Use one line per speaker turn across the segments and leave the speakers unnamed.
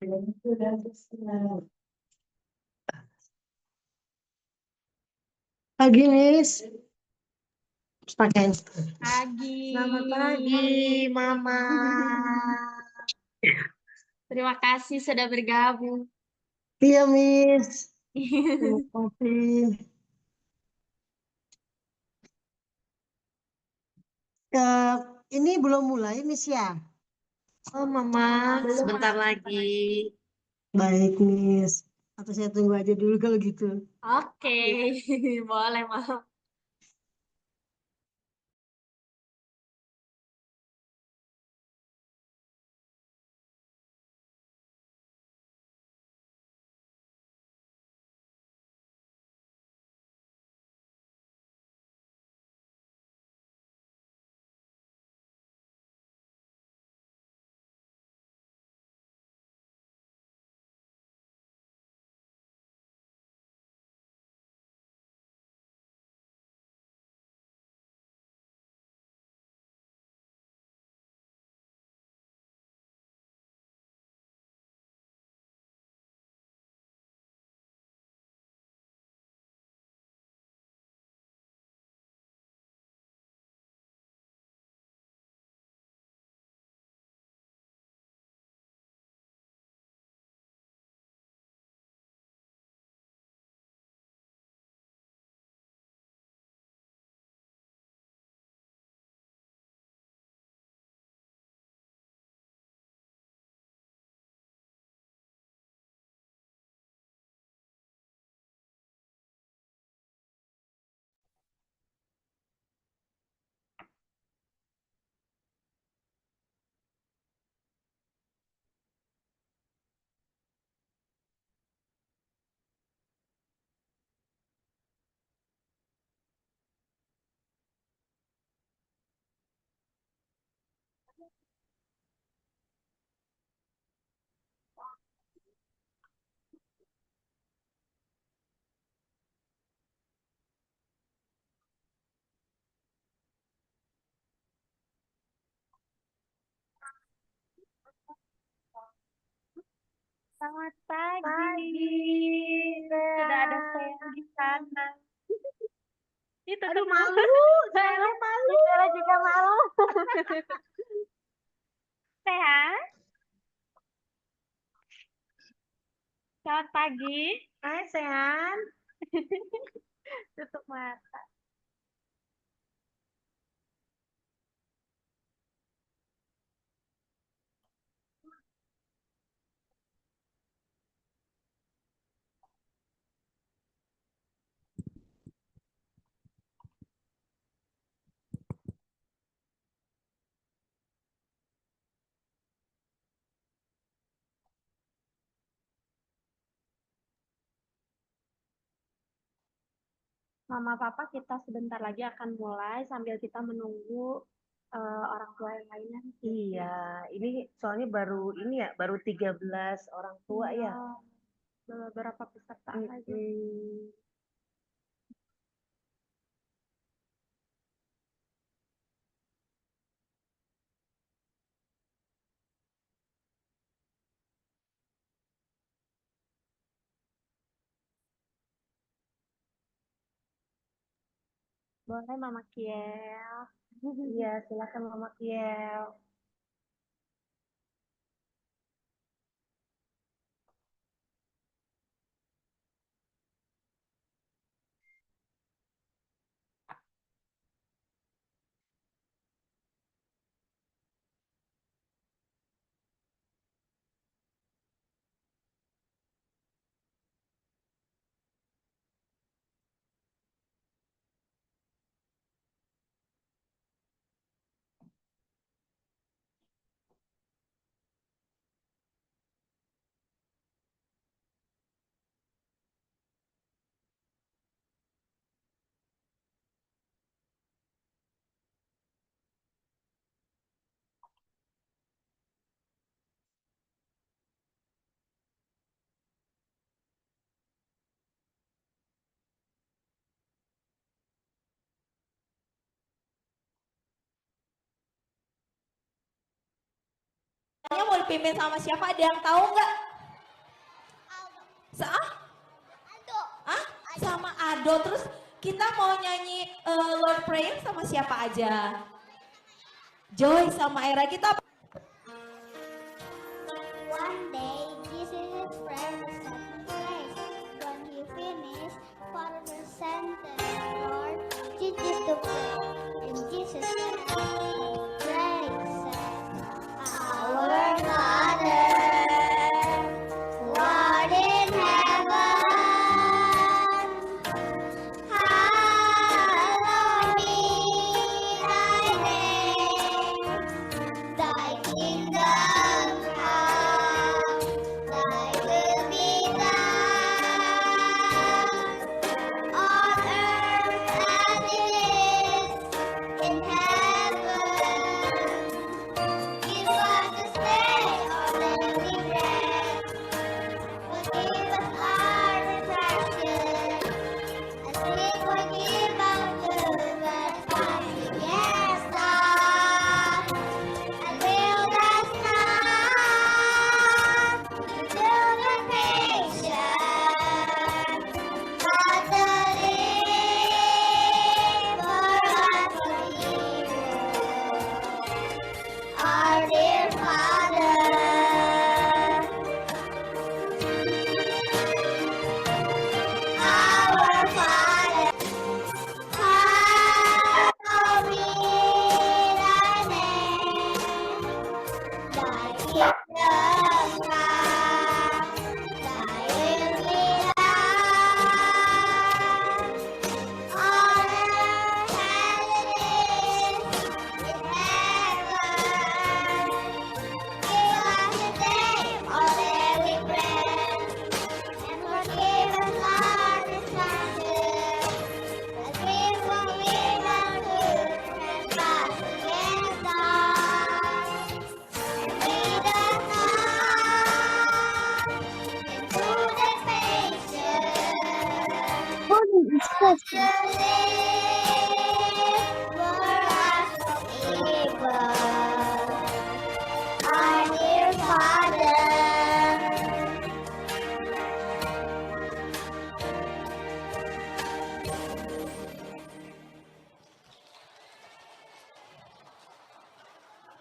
Pagi, Miss. Pakai.
Pagi.
Selamat pagi, Mama.
Terima kasih sudah bergabung.
Iya, Miss. Terima kasih. Ini belum mulai, Miss ya?
Oh, Mama, sebentar lagi.
Baik, Miss. Atau saya tunggu aja dulu kalau gitu.
Oke, boleh, Mama. Selamat pagi. Sudah ada saya di sana. Itu
Aduh, malu. Saya malu.
Saya juga malu. Sehat? Selamat pagi.
Hai, Sean.
Tutup mata. Mama Papa, kita sebentar lagi akan mulai sambil kita menunggu orang tua yang lainnya.
Iya, ini soalnya baru 13 orang tua ya.
Beberapa peserta aja. Boleh Mama Kiel.
Iya, silakan Mama Kiel.
Mau dipimpin sama siapa? Ada yang tahu nggak? Ah, sama Ado. Terus kita mau nyanyi Lord Prayer sama siapa aja? Joy sama Era. Kita
One day, Jesus' prayer was taking place. When he finished, Father sent the Lord Jesus to pray. And Jesus said, pray, Our Father, who art in heaven, hallowed be thy name. Thy kingdom come, thy will be done, on earth as it is in heaven. Give us this day our daily bread, forgive us our trespasses, as we forgive those who trespass against us. And lead us not into temptation, but deliver us from evil. Our dear Father, hallowed be thy name. Thy kingdom come, thy will be done, on earth as it is in heaven. Give us today our daily bread, and forgive us our trespasses, as we forgive those who trespass against us. And lead us not into temptation, but deliver us from evil. Our dear Father,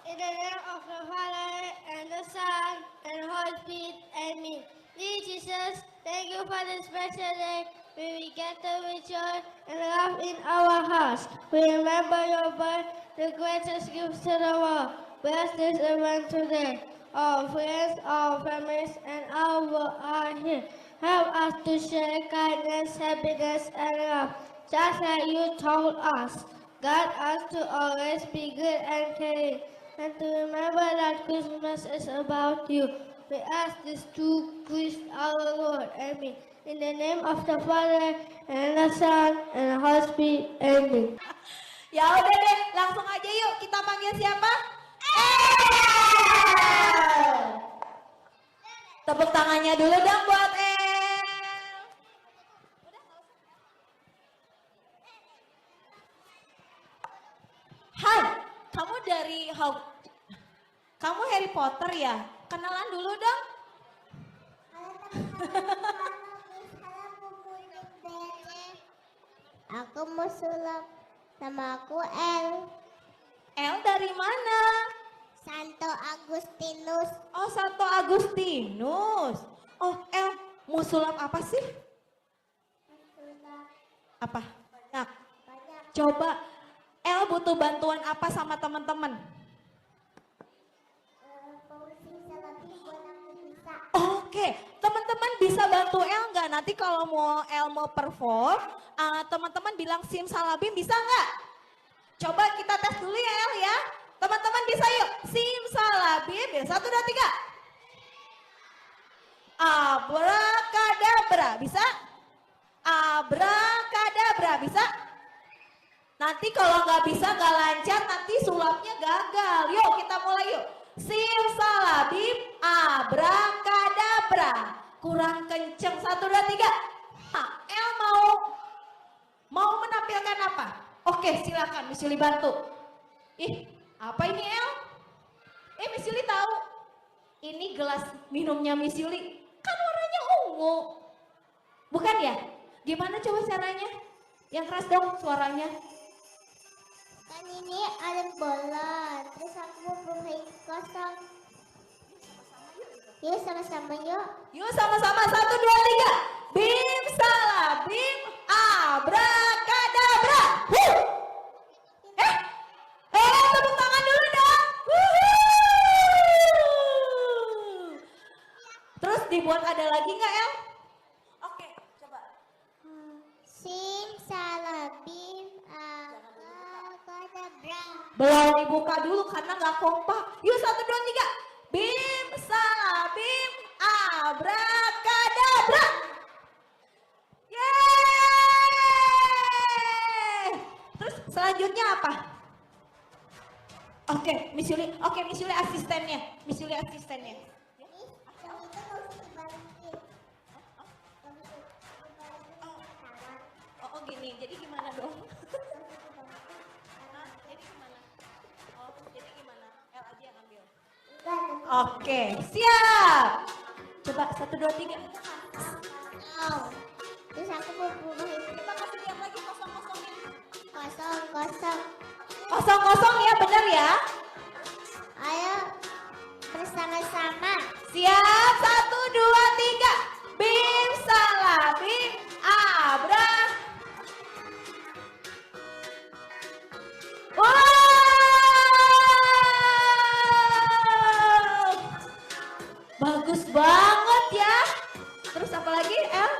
in the name of the Father, and the Son, and the Holy Spirit, amen. Dear Jesus, thank you for this special day when we get to rejoice and laugh in our hearts. We remember your birth, the greatest gift to the world. Bless this event today. Our friends, our families, and our world are here. Help us to share kindness, happiness, and love, just like you told us. Guide us to always be good and caring, and to remember that Christmas is about you. We ask this through Christ our Lord. Amen. In the name of the Father, and the Son, and the Holy Spirit. Amen.
ya udah deh, langsung aja yuk kita panggil siapa? Tepuk tangannya dulu dong buat El. Hai, kamu dari kamu Harry Potter ya? Kenalan dulu dong.
Aku mau sulap. Nama aku El.
El dari mana?
Santo Agustinus.
Oh, Santo Agustinus. Oh, El, mau sulap apa sih?
Sulap
Apa? Banyak.
banyak.
Coba, El butuh bantuan apa sama teman-teman?
Fungsi selebih buat aku bisa.
Oke, teman-teman bisa bantu El nggak? Nanti kalau El mau perform, teman-teman bilang simsalabim bisa nggak? Coba kita tes dulu ya El ya. Teman-teman bisa yuk, simsalabim ya. 1, 2, 3. Abrakadabra, bisa? Abrakadabra, bisa? Nanti kalau nggak bisa, nggak lancar, nanti sulapnya gagal. Yuk kita mulai yuk. Simsalabim, abrakadabra. Kurang kenceng, 1, 2, 3. El mau menampilkan apa? Oke, silakan Miss Yuli bantu. Ih, apa ini El? Miss Yuli tahu. Ini gelas minumnya Miss Yuli. Kan warnanya ungu. Bukan ya? Gimana coba caranya? Yang keras dong suaranya.
Kan ini ada bola, terus aku mau bukain kosong. Yuk sama-sama yuk.
Yuk sama-sama 1, 2, 3. Bim salah bim abrakadabra. Eh, tepuk tangan dulu dong. Terus dibuat ada lagi nggak El? Oke, coba.
Simsalabim abrakadabra.
Belum dibuka dulu karena nggak kompak. Yuk 1, 2, 3. Bim salah bim abrakadabra. Yeay! Terus selanjutnya apa? Oke, Miss Yuli asistennya. Miss Yuli asistennya.
Yang itu harus dibalikin.
Oh, gini. Jadi gimana dong? Jadi gimana? Oh, jadi gimana? El aja yang ambil. Oke, siap. Coba 1, 2, 3.
Terus aku mau bukain
Kita kasih lihat lagi kosong-kosongnya.
kosong.
Kosong-kosong ya, benar ya?
Ayo bersama-sama.
Siap, 1, 2, 3. Bim salah bim abra. Wow, bagus banget ya. Terus apa lagi, El?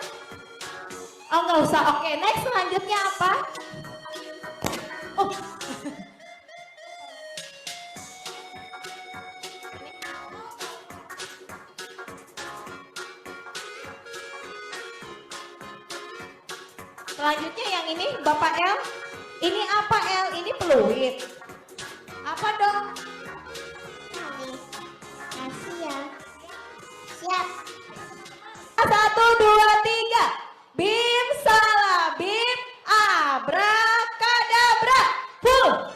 Oh, nggak usah. Oke, next selanjutnya apa? Oh. Selanjutnya yang ini Bapak El. Ini apa El? Ini peluit. Apa dong?
Kasih ya. Siap.
1, 2, 3. Bim salah bim abrakadabra. Full.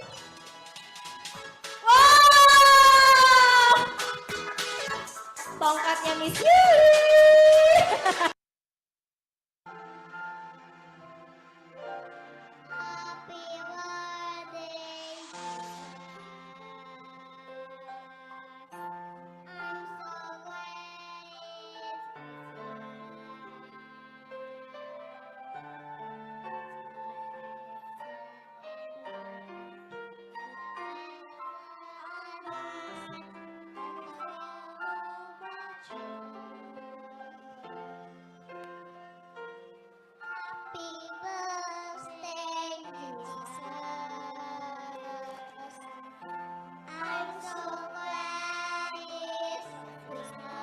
Wow. Tongkatnya Miss Yuli.
Happy birthday. I'm so Happy birthday, Jesus. I'm so glad it's Christmas.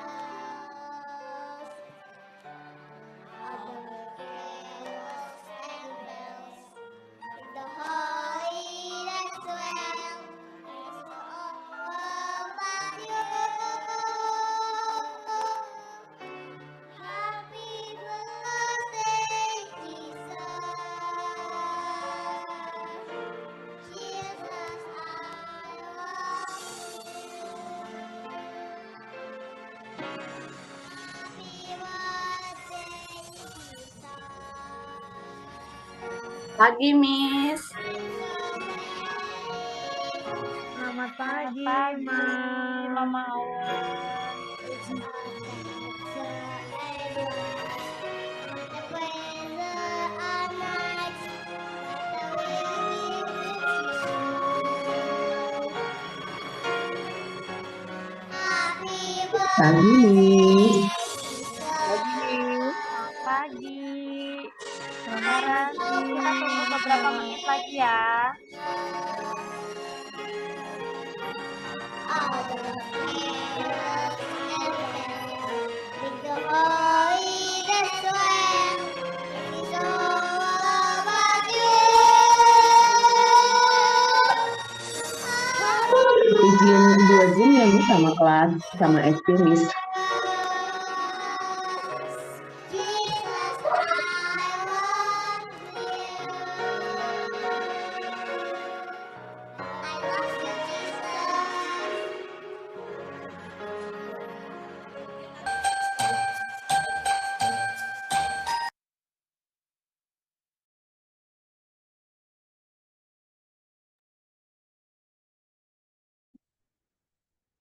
All the carols and bells in the holly that swell is all about you. Happy birthday, Jesus. Jesus, I love you. Happy birthday, Jesus.
Pagi, Miss.
Selamat pagi, Mama
Pagi, Miss.
Pagi. Sekarang kita tunggu beberapa menit lagi ya.
Izin 2 jam ya, Miss, sama kelas, sama SP, Miss.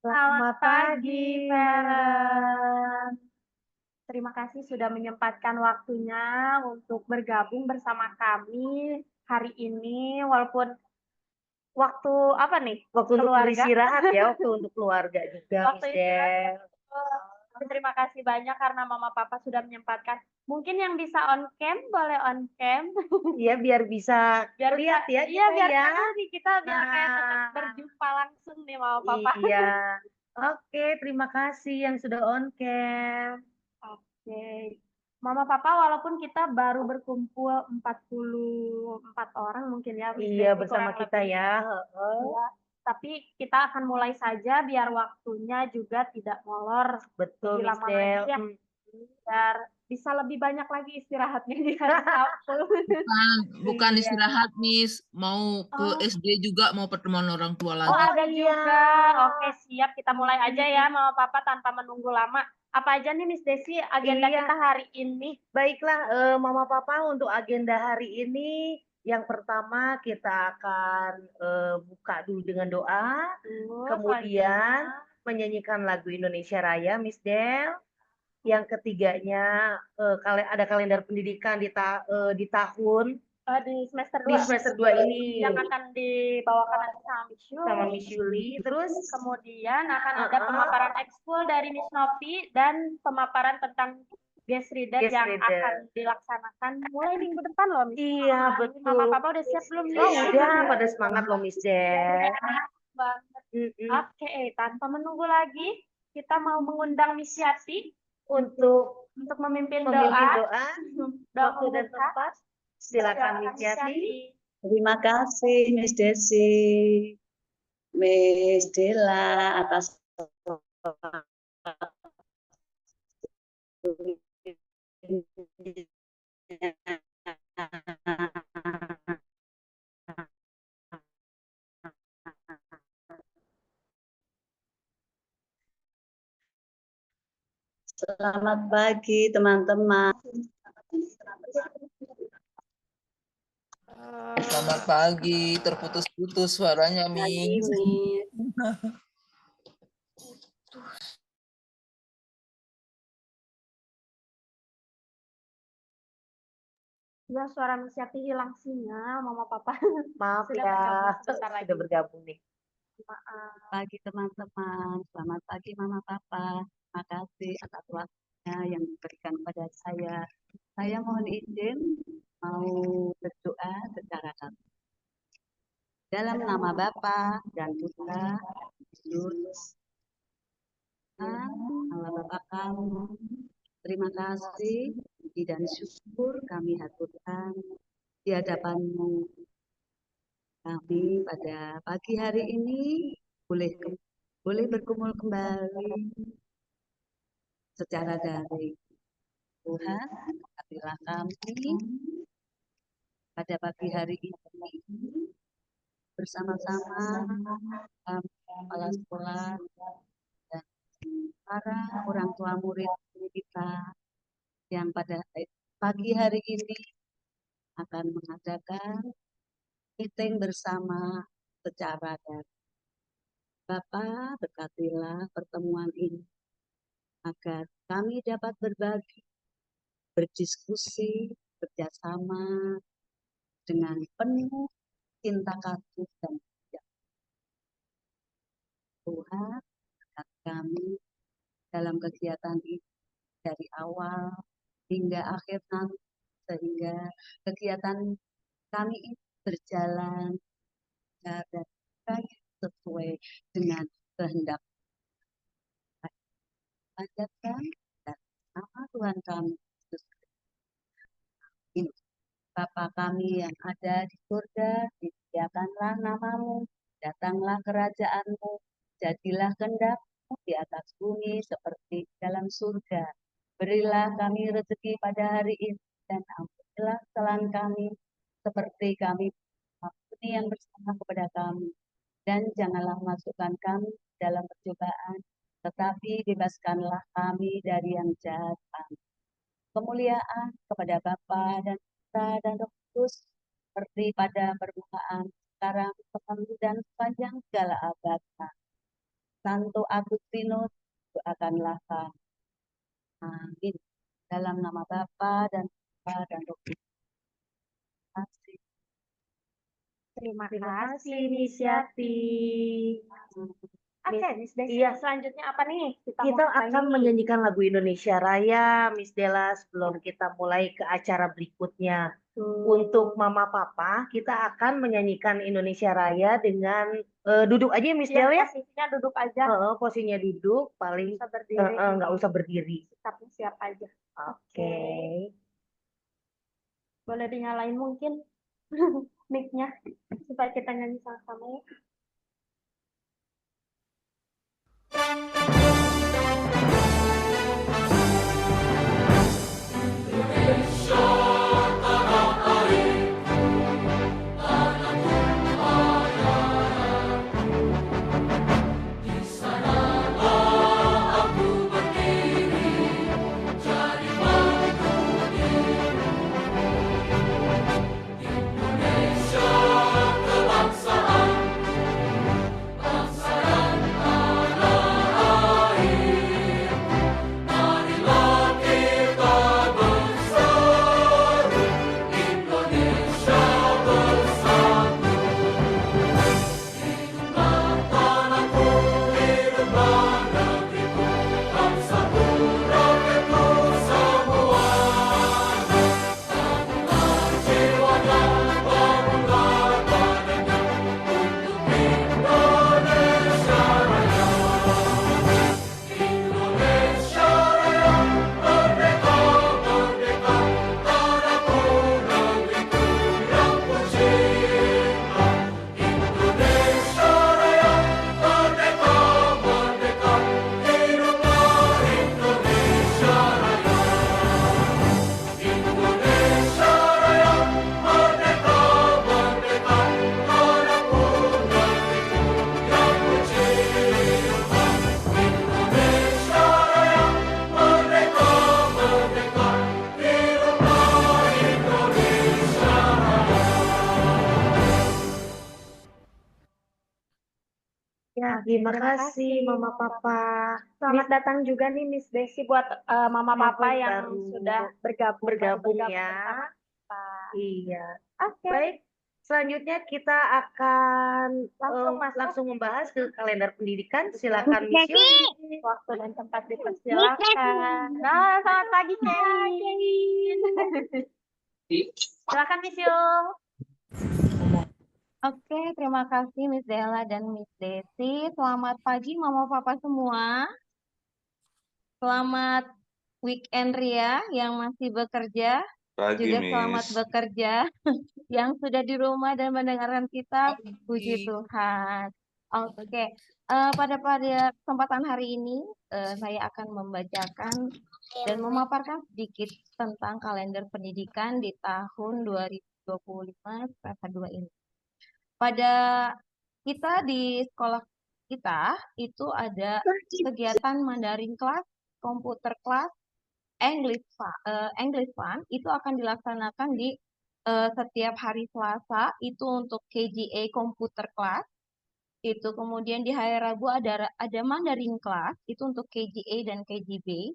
Selamat pagi, Feren. Terima kasih sudah menyempatkan waktunya untuk bergabung bersama kami hari ini, walaupun waktu apa nih?
Waktu untuk
Keluarga.
beristirahat ya, waktu untuk keluarga juga,
Waktu
Miss
istirahat.
Del.
Tapi terima kasih banyak karena Mama Papa sudah menyempatkan. Mungkin yang bisa on cam boleh on cam.
Iya, biar bisa
Biar
lihat
bisa,
ya
iya
kita
biar
ya.
kenal nih kita biar kayak tetap
Nah,
berjumpa langsung nih Mama Papa.
iya. Oke, terima kasih yang sudah on cam.
Oke. Mama Papa walaupun kita baru berkumpul 44 orang mungkin ya Miss
Iya,
Desi
bersama
kurang
kita
lebih.
ya. Heeh.
Iya, tapi kita akan mulai saja biar waktunya juga tidak molor
Betul,
lebih
Miss
lama
Del.
lagi ya. Biar bisa lebih banyak lagi istirahatnya di hari Sabtu.
Bukan
Iya.
istirahat, Miss. Mau ke
Oh.
SD juga, mau pertemuan orang tua
Oh,
lagi.
ada
iya.
juga. Oke, siap. Kita mulai aja ya, Mama Papa, tanpa menunggu lama. Apa aja nih, Miss Desi, agenda
Iya.
kita hari ini?
Baiklah, Mama Papa, untuk agenda hari ini, yang pertama kita akan buka dulu dengan doa, kemudian menyanyikan lagu Indonesia Raya, Miss Del. Yang ketiganya ada kalender pendidikan di tahun
Di semester 2.
di semester 2 ini
Yang akan dibawakan nanti sama Miss
sama Miss Yuli. Terus
Kemudian akan ada pemaparan ekskul dari Miss Novi dan pemaparan tentang guest reader
Guest
yang
reader.
akan dilaksanakan mulai minggu depan loh, Miss.
Iya, betul.
Mama Papa udah siap belum nih?
Oh, udah pada semangat loh, Miss Del.
Banget. Oke, tanpa menunggu lagi, kita mau mengundang Miss Yati
Untuk
memimpin
memimpin
doa.
doa, waktu dan tempat. Silakan Miss Yati.
Terima kasih Miss Desi, Miss Dela atas Selamat pagi teman-teman.
Selamat pagi, terputus-putus suaranya,
Pagi,
Miss.
Miss.
Ya, suara Miss Yati hilang sinyal, Mama Papa.
Maaf
Sudah
ya,
bergabung sebentar lagi.
sudah bergabung nih.
Maaf.
Pagi teman-teman, selamat pagi Mama Papa. Terima kasih atas waktunya yang diberikan kepada saya. Saya mohon izin mau berdoa secara satu. Dalam nama Bapa dan Putra, Yesus, Allah Bapa kami, terima kasih, puji dan syukur kami haturkan di hadapan-Mu. Kami pada pagi hari ini boleh berkumpul kembali secara daring. Tuhan, berkatilah kami pada pagi hari ini bersama-sama kepala sekolah dan para orang tua murid kita yang pada pagi hari ini akan mengadakan meeting bersama secara daring. Bapa, berkatilah pertemuan ini agar kami dapat berbagi, berdiskusi, bekerjasama dengan penuh cinta kasih dan Tuhan berkati kami dalam kegiatan ini dari awal hingga akhir nanti, sehingga kegiatan kami ini berjalan dan sesuai dengan kehendak panjatkan dan nama Tuhan kami Yesus Kristus. Bapa kami yang ada di surga, dimuliakanlah namamu, datanglah kerajaan-Mu, jadilah kehendak-Mu di atas bumi seperti di dalam surga. Berilah kami rezeki pada hari ini dan ampunilah kesalahan kami seperti kami mengampuni yang bersalah kepada kami. Dan janganlah masukkan kami dalam percobaan, tetapi bebaskanlah kami dari yang jahat. Kemuliaan kepada Bapa dan Putra dan Roh Kudus, seperti pada permulaan, sekarang, selalu dan sepanjang segala abad. Santo Agustinus, doakanlah kami. Amin. Dalam nama Bapa dan Putra dan Roh Kudus.
Terima
Terima
kasih,
kasih,
Miss Yati. Oke, Miss Desi,
Iya.
selanjutnya apa nih?
Kita
mau
akan
nyanyi.
menyanyikan lagu Indonesia Raya, Miss Della, sebelum kita mulai ke acara berikutnya. Untuk Mama Papa, kita akan menyanyikan Indonesia Raya dengan duduk aja ya, Miss Della ya.
Posisinya duduk aja,
Posisinya duduk, paling
bisa berdiri.
nggak usah berdiri.
Tapi siap aja.
Oke.
Boleh dinyalain mungkin mic-nya supaya kita nyanyi sama-sama ya.
Ya, terima kasih Mama Papa.
Selamat datang juga nih Miss Desi buat Mama Papa
yang
yang
baru
sudah bergabung
bergabung ya.
bersama kita.
Iya.
Oke.
Baik, selanjutnya kita akan
Langsung
membahas ke kalender pendidikan. Silakan Miss Yuli.
Waktu dan tempat dipersilakan. Nah, selamat pagi Kevin. Silakan Miss Yul.
Oke, terima kasih Miss Della dan Miss Desi. Selamat pagi Mama Papa semua. Selamat weekend Ria yang masih bekerja.
Pagi,
Juga
Miss.
selamat bekerja yang sudah di rumah dan mendengarkan kita. Puji Tuhan. Oke, pada kesempatan hari ini saya akan membacakan dan memaparkan sedikit tentang kalender pendidikan di tahun 2025 semester 2 ini. Pada kita di sekolah kita itu ada kegiatan Mandarin class, komputer class, English Fun itu akan dilaksanakan di setiap hari Selasa itu untuk KGA komputer class. Itu kemudian di hari Rabu ada Mandarin class itu untuk KGA dan KGB.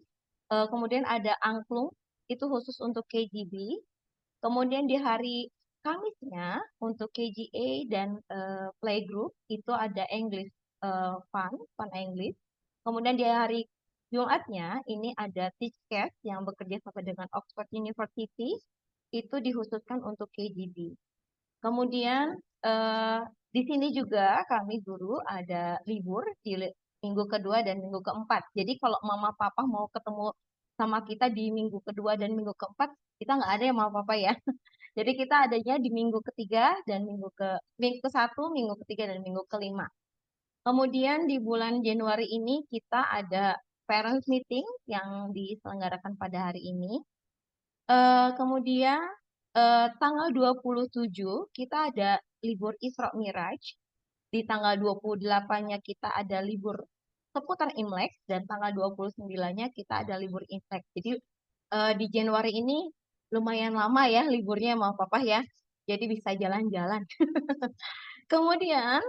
Kemudian ada angklung itu khusus untuk KGB. Kemudian di hari Kamisnya untuk KGA dan playgroup itu ada English Fun English. Kemudian di hari Jumatnya ini ada Teachcast yang bekerja sama dengan Oxford University itu dikhususkan untuk KGB. Kemudian di sini juga kami guru ada libur di minggu kedua dan minggu keempat. Jadi kalau mama papa mau ketemu sama kita di minggu kedua dan minggu keempat, kita nggak ada ya mama papa ya. Jadi kita adanya di minggu ketiga dan minggu ke-1, minggu ketiga dan minggu kelima. Kemudian di bulan Januari ini kita ada parents meeting yang diselenggarakan pada hari ini. Kemudian tanggal 27 kita ada libur Isra Miraj. Di tanggal 28-nya kita ada libur seputar Imlek dan tanggal 29-nya kita ada libur Imlek. Jadi di Januari ini lumayan lama ya liburnya sama papa ya. Jadi bisa jalan-jalan. Kemudian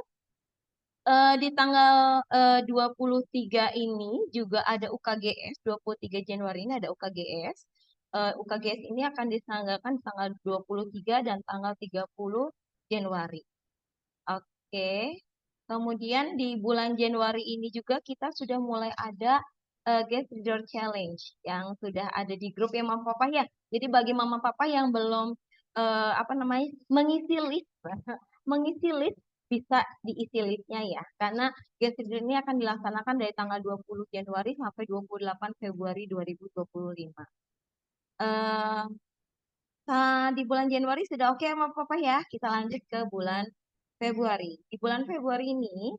Di tanggal 23 ini juga ada UKGS, 23 Januari ini ada UKGS. UKGS ini akan diselenggarakan tanggal 23 dan tanggal 30 Januari. Oke. Kemudian di bulan Januari ini juga kita sudah mulai ada Get Reader Challenge yang sudah ada di grup ya Mama Papa ya. Jadi bagi Mama Papa yang belum mengisi list mengisi list bisa diisi listnya ya. Karena Get Reader ini akan dilaksanakan dari tanggal 20 Januari sampai 28 Februari 2025. Di bulan Januari sudah oke Mama Papa ya. Kita lanjut ke bulan Februari. Di bulan Februari ini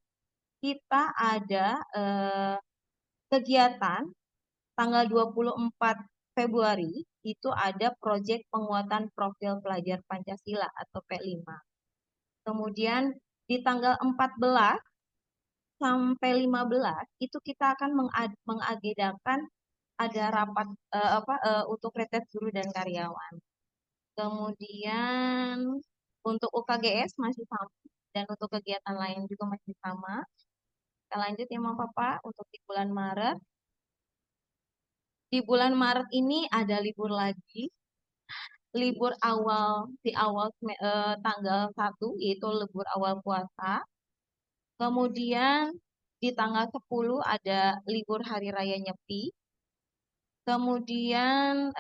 kita ada kegiatan tanggal 24 Februari itu ada proyek penguatan profil pelajar Pancasila atau P5. Kemudian di tanggal 14 sampai 15 itu kita akan mengagendakan ada rapat untuk retet guru dan karyawan. Kemudian untuk UKGS masih sama dan untuk kegiatan lain juga masih sama. Kita lanjut ya Mama Papa untuk di bulan Maret. Di bulan Maret ini ada libur lagi. Libur awal tanggal 1 yaitu libur awal puasa. Kemudian di tanggal 10 ada libur hari raya Nyepi. Kemudian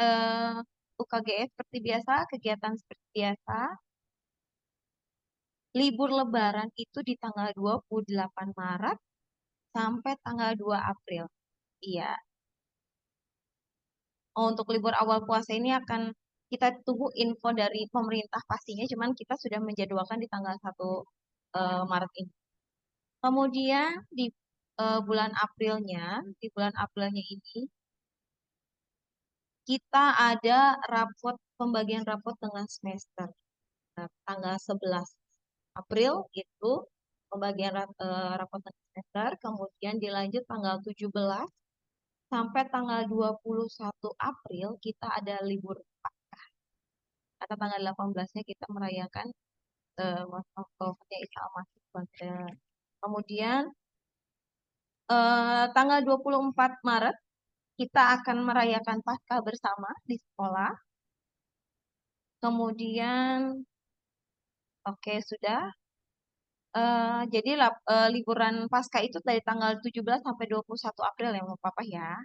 UKGS seperti biasa, kegiatan seperti biasa. Libur lebaran itu di tanggal 28 Maret sampai tanggal 2 April. Iya. Untuk libur awal puasa ini akan kita tunggu info dari pemerintah pastinya, cuman kita sudah menjadwalkan di tanggal 1 Maret ini. Kemudian di bulan Aprilnya ini kita ada pembagian rapot tengah semester. Nah, tanggal 11 April itu pembagian rapot tengah semester, kemudian dilanjut tanggal 17 sampai tanggal 21 April kita ada libur Paskah. Atau tanggal 18-nya kita merayakan wafatnya Isa Al-Masih. Kemudian tanggal 24 Maret kita akan merayakan Paskah bersama di sekolah. Kemudian oke sudah. Jadi liburan Paskah itu dari tanggal 17 sampai 21 April ya Mama Papa ya.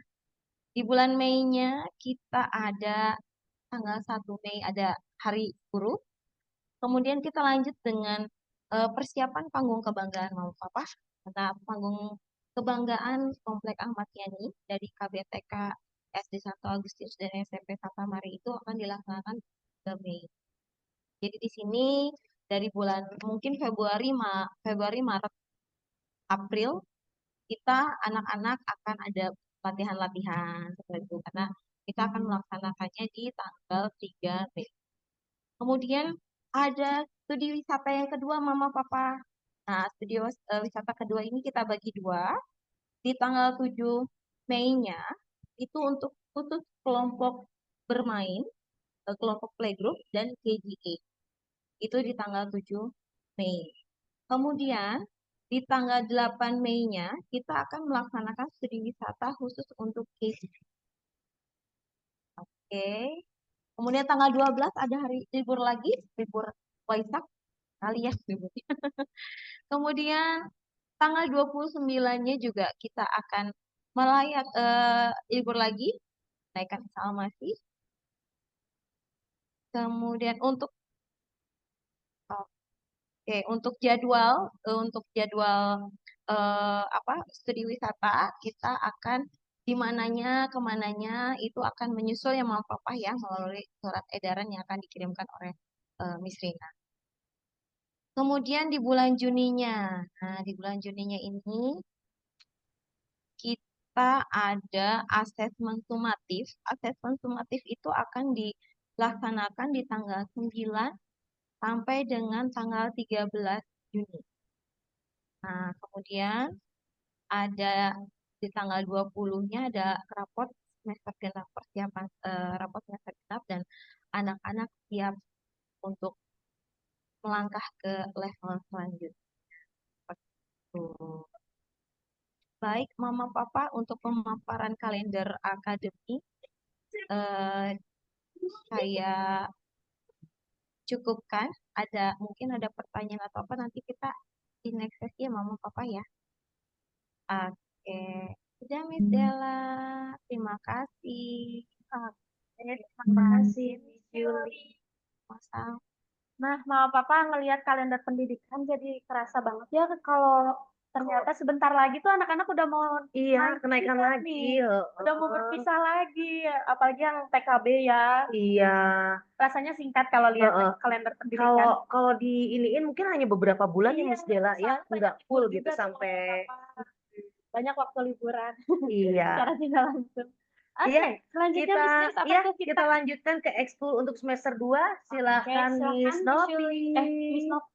Di bulan Mei-nya kita ada tanggal 1 Mei ada Hari Guru. Kemudian kita lanjut dengan persiapan panggung kebanggaan Mama Papa. Karena panggung kebanggaan Komplek Ahmad Yani dari KBTK SD 1 Agustinus dan SMP Santa Mari itu akan dilaksanakan ke Mei. Jadi di sini dari bulan mungkin Februari, Maret, April kita anak-anak akan ada latihan-latihan seperti itu karena kita akan melaksanakannya di tanggal 3 Mei. Kemudian ada studi wisata yang kedua Mama Papa. Nah, studi wisata kedua ini kita bagi dua. Di tanggal 7 Mei-nya itu untuk khusus kelompok bermain, kelompok playgroup dan KGA. Itu di tanggal 7 Mei. Kemudian di tanggal 8 Mei-nya kita akan melaksanakan studi wisata khusus untuk KGA. Oke. Kemudian tanggal 12 ada hari libur lagi, libur Waisak kali ya liburnya. Kemudian tanggal 29-nya juga kita akan libur lagi, naikkan Isa Al-Masih. Kemudian untuk jadwal studi wisata kita akan di mananya kemananya itu akan menyusul yang Mama Papa ya melalui surat edaran yang akan dikirimkan oleh Miss Rina. Kemudian di bulan Juninya, nah di bulan Juninya ini kita ada asesmen sumatif. Asesmen sumatif itu akan dilaksanakan di tanggal 9 sampai dengan tanggal 13 Juni. Nah, kemudian ada di tanggal 20-nya ada rapot semester genap persiapan rapot semester genap dan anak-anak siap untuk melangkah ke level selanjutnya. Tuh. Baik, Mama Papa, untuk pemaparan kalender akademik, saya cukupkan. Mungkin ada pertanyaan atau apa, nanti kita di next sesi ya Mama Papa ya. Oke, sudah Miss Della, terima kasih.
Oke, terima kasih Miss Yuli.
Masa
Nah, Mama Papa ngelihat kalender pendidikan jadi kerasa banget ya kalau ternyata sebentar lagi tuh anak-anak udah mau
Iya,
naik
kenaikan
juga
lagi.
nih. Udah mau berpisah lagi, apalagi yang TKB ya.
Iya.
Rasanya singkat kalau lihat
Heeh.
kalender pendidikan.
Kalau diiniin mungkin hanya beberapa bulan ya
Iya,
Miss Della ya,
soalnya
nggak
banyak
full
libur
gitu
juga tuh,
sampai.
Mama Papa. Banyak waktu liburan
Iya.
secara tidak langsung. Oke,
Iya,
selanjutnya
kita
Miss Des, apa
ya
tuh
kita lanjutkan ke ekskul untuk semester 2. Silakan Miss
Miss
Novi.
Yuli. Miss Novi.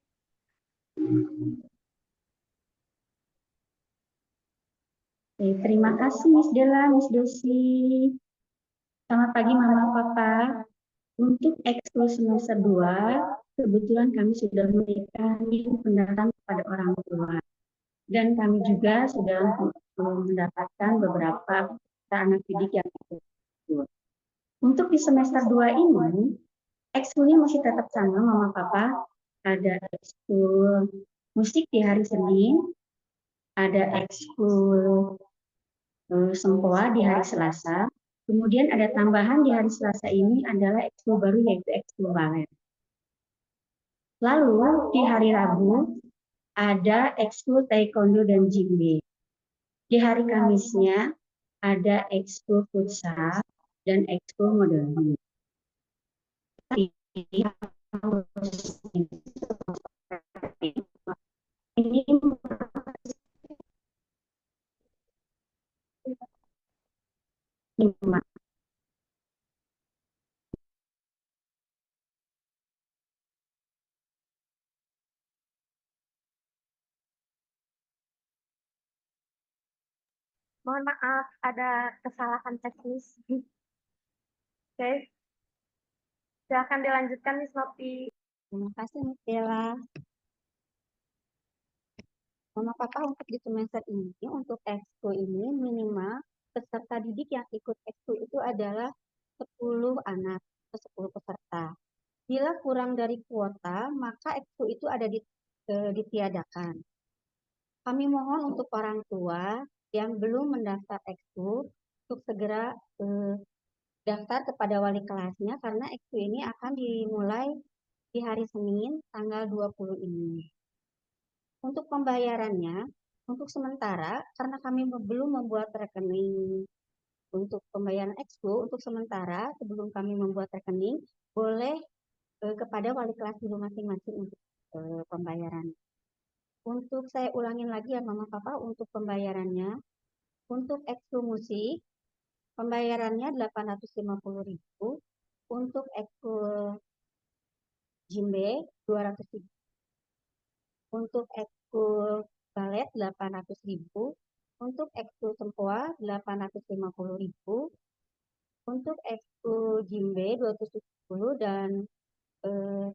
Oke, terima kasih Miss Della, Miss Desi. Selamat pagi Mama Papa. Untuk ekskul semester 2, kebetulan kami sudah memberikan pendataan kepada orang tua. Dan kami juga sudah mendapatkan beberapa anak didik yang ikut. Untuk di semester 2 ini, ekskulnya masih tetap sama Mama Papa. Ada ekskul musik di hari Senin, ada ekskul sempoa di hari Selasa. Kemudian ada tambahan di hari Selasa ini adalah ekskul baru yaitu ekskul balet. Lalu di hari Rabu ada ekskul taekwondo dan jimbe. Di hari Kamisnya ada ekskul futsal dan ekskul modeling. Ini
Mohon maaf, ada kesalahan teknis. Oke. Silakan dilanjutkan Miss Novi.
terima kasih Miss Della. Mama Papa, untuk di semester ini, untuk ekskul ini minimal peserta didik yang ikut ekskul itu adalah 10 anak atau 10 peserta. Bila kurang dari kuota, maka ekskul itu ada ditiadakan. Kami mohon untuk orang tua yang belum mendaftar ekskul untuk segera daftar kepada wali kelasnya karena ekskul ini akan dimulai di hari Senin tanggal 20 ini. Untuk pembayarannya, untuk sementara, karena kami belum membuat rekening untuk pembayaran ekskul, untuk sementara sebelum kami membuat rekening, boleh kepada wali kelas dulu masing-masing untuk pembayaran. Untuk saya ulangin lagi ya Mama Papa, untuk pembayarannya, untuk ekskul musik, pembayarannya 850.000, untuk ekskul jimbe 200.000, untuk ekskul balet 800.000, untuk ekskul sempoa 850.000, untuk ekskul jimbe 270 dan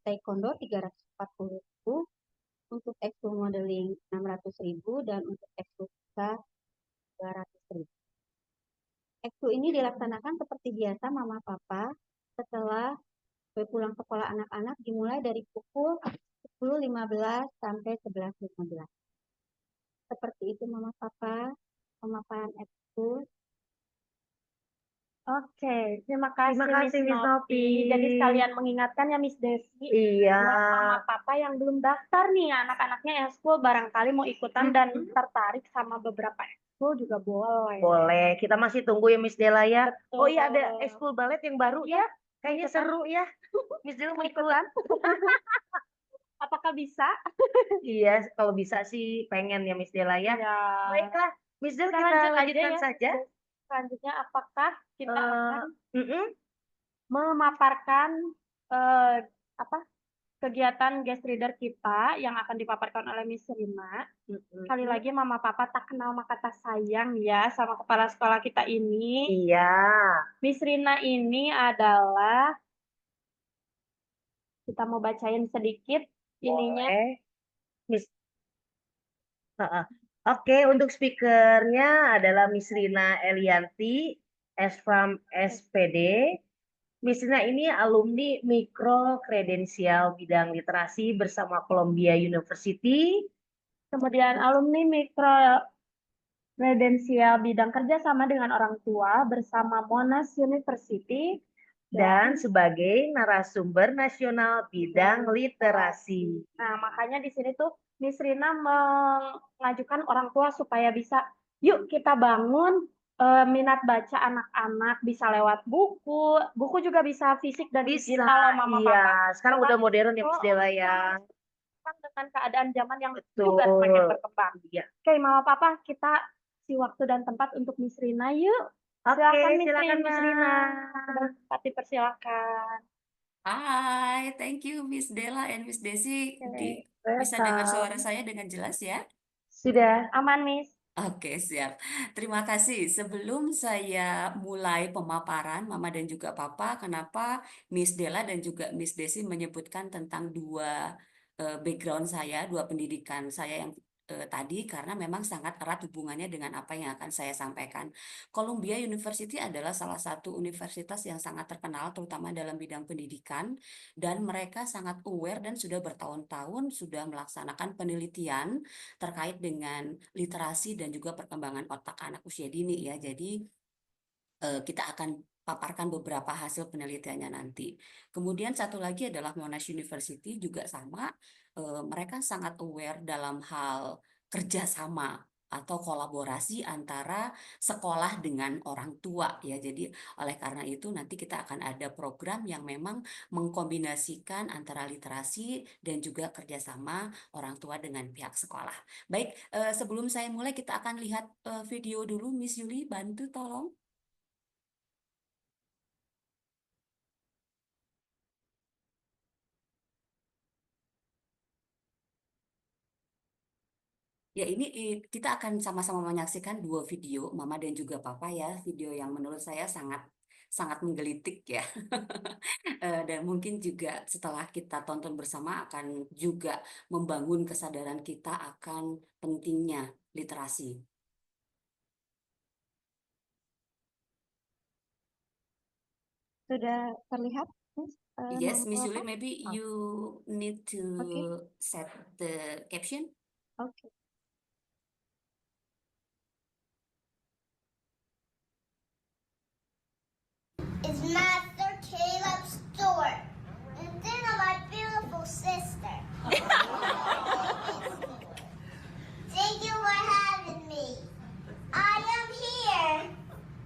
taekwondo 340.000, untuk ekskul modeling 600.000 dan untuk ekskul futsal 200.000. Ekskul ini dilaksanakan seperti biasa Mama Papa setelah pulang sekolah anak-anak dimulai dari pukul 10.15 sampai 11.15. Seperti itu Mama Papa, pemaparan ekskul.
Oke, terima kasih
Miss
Miss Novi. Jadi sekalian mengingatkan ya Miss Desi,
Iya.
buat Mama Papa yang belum daftar nih anak-anaknya ekskul barangkali mau ikutan dan tertarik sama beberapa ekskul juga boleh.
Boleh, kita masih tunggu ya Miss Della ya.
Betul.
Oh iya, ada ekskul balet yang baru ya. Kayaknya
ikutan.
seru ya. Miss Della mau ikut?
Apakah bisa?
Iya, kalau bisa sih pengen ya Miss Della ya.
Ya.
Baiklah, Miss Della kita
Lanjut aja
lanjutkan
ya.
saja.
Selanjutnya apakah kita akan
Mm-mm.
memaparkan kegiatan guest reader kita yang akan dipaparkan oleh Miss Rina. Sekali lagi Mama Papa tak kenal maka tak sayang ya sama kepala sekolah kita ini.
Iya.
Miss Rina ini adalah, kita mau bacain sedikit ininya.
Boleh. Miss Heeh. Oke, untuk speakernya adalah Miss Rina Elianti, S from SPD. Miss Rina ini alumni mikro kredensial bidang literasi bersama Columbia University.
Kemudian alumni mikro kredensial bidang kerja sama dengan orang tua bersama Monash University.
Dan sebagai narasumber nasional bidang literasi.
Nah, makanya di sini tuh Miss Rina mengajukan orang tua supaya bisa, yuk kita bangun minat baca anak-anak, bisa lewat buku, buku juga bisa fisik dan
Bisa,
digital loh Mama Papa.
iya. Sekarang udah
Karena-
modern ya Miss Dela ya.
Dengan keadaan zaman yang
Betul.
juga semakin berkembang.
Iya.
Oke, Mama Papa, kita kasih waktu dan tempat untuk Miss Rina yuk.
Oke,
Silakan
silakan Miss Rina.
Tempat dipersilakan.
Hai, thank you Miss Della and Miss Desi. Bisa dengar suara saya dengan jelas ya?
Sudah aman, Miss.
Oke, siap. Terima kasih. Sebelum saya mulai pemaparan, Mama dan juga Papa, kenapa Miss Della dan juga Miss Desi menyebutkan tentang dua background saya, dua pendidikan saya yang tadi, karena memang sangat erat hubungannya dengan apa yang akan saya sampaikan. Columbia University adalah salah satu universitas yang sangat terkenal, terutama dalam bidang pendidikan, dan mereka sangat aware dan sudah bertahun-tahun sudah melaksanakan penelitian terkait dengan literasi dan juga perkembangan otak anak usia dini ya. Jadi kita akan paparkan beberapa hasil penelitiannya nanti. Kemudian satu lagi adalah Monash University juga sama, mereka sangat aware dalam hal kerjasama atau kolaborasi antara sekolah dengan orang tua ya. Jadi oleh karena itu nanti kita akan ada program yang memang mengkombinasikan antara literasi dan juga kerjasama orang tua dengan pihak sekolah. Baik, sebelum saya mulai kita akan lihat video dulu. Miss Yuli, bantu tolong. Ya, ini kita akan sama-sama menyaksikan dua video, Mama dan juga Papa ya. Video yang menurut saya sangat menggelitik ya. Dan mungkin juga setelah kita tonton bersama akan juga membangun kesadaran kita akan pentingnya literasi.
Sudah terlihat, Miss?
Yes,
Mama
Miss
Papa?
Yuli, maybe you need to set the caption.
Oke.
It's Master Caleb's store. And then my beautiful sister. Thank you for having me. I am here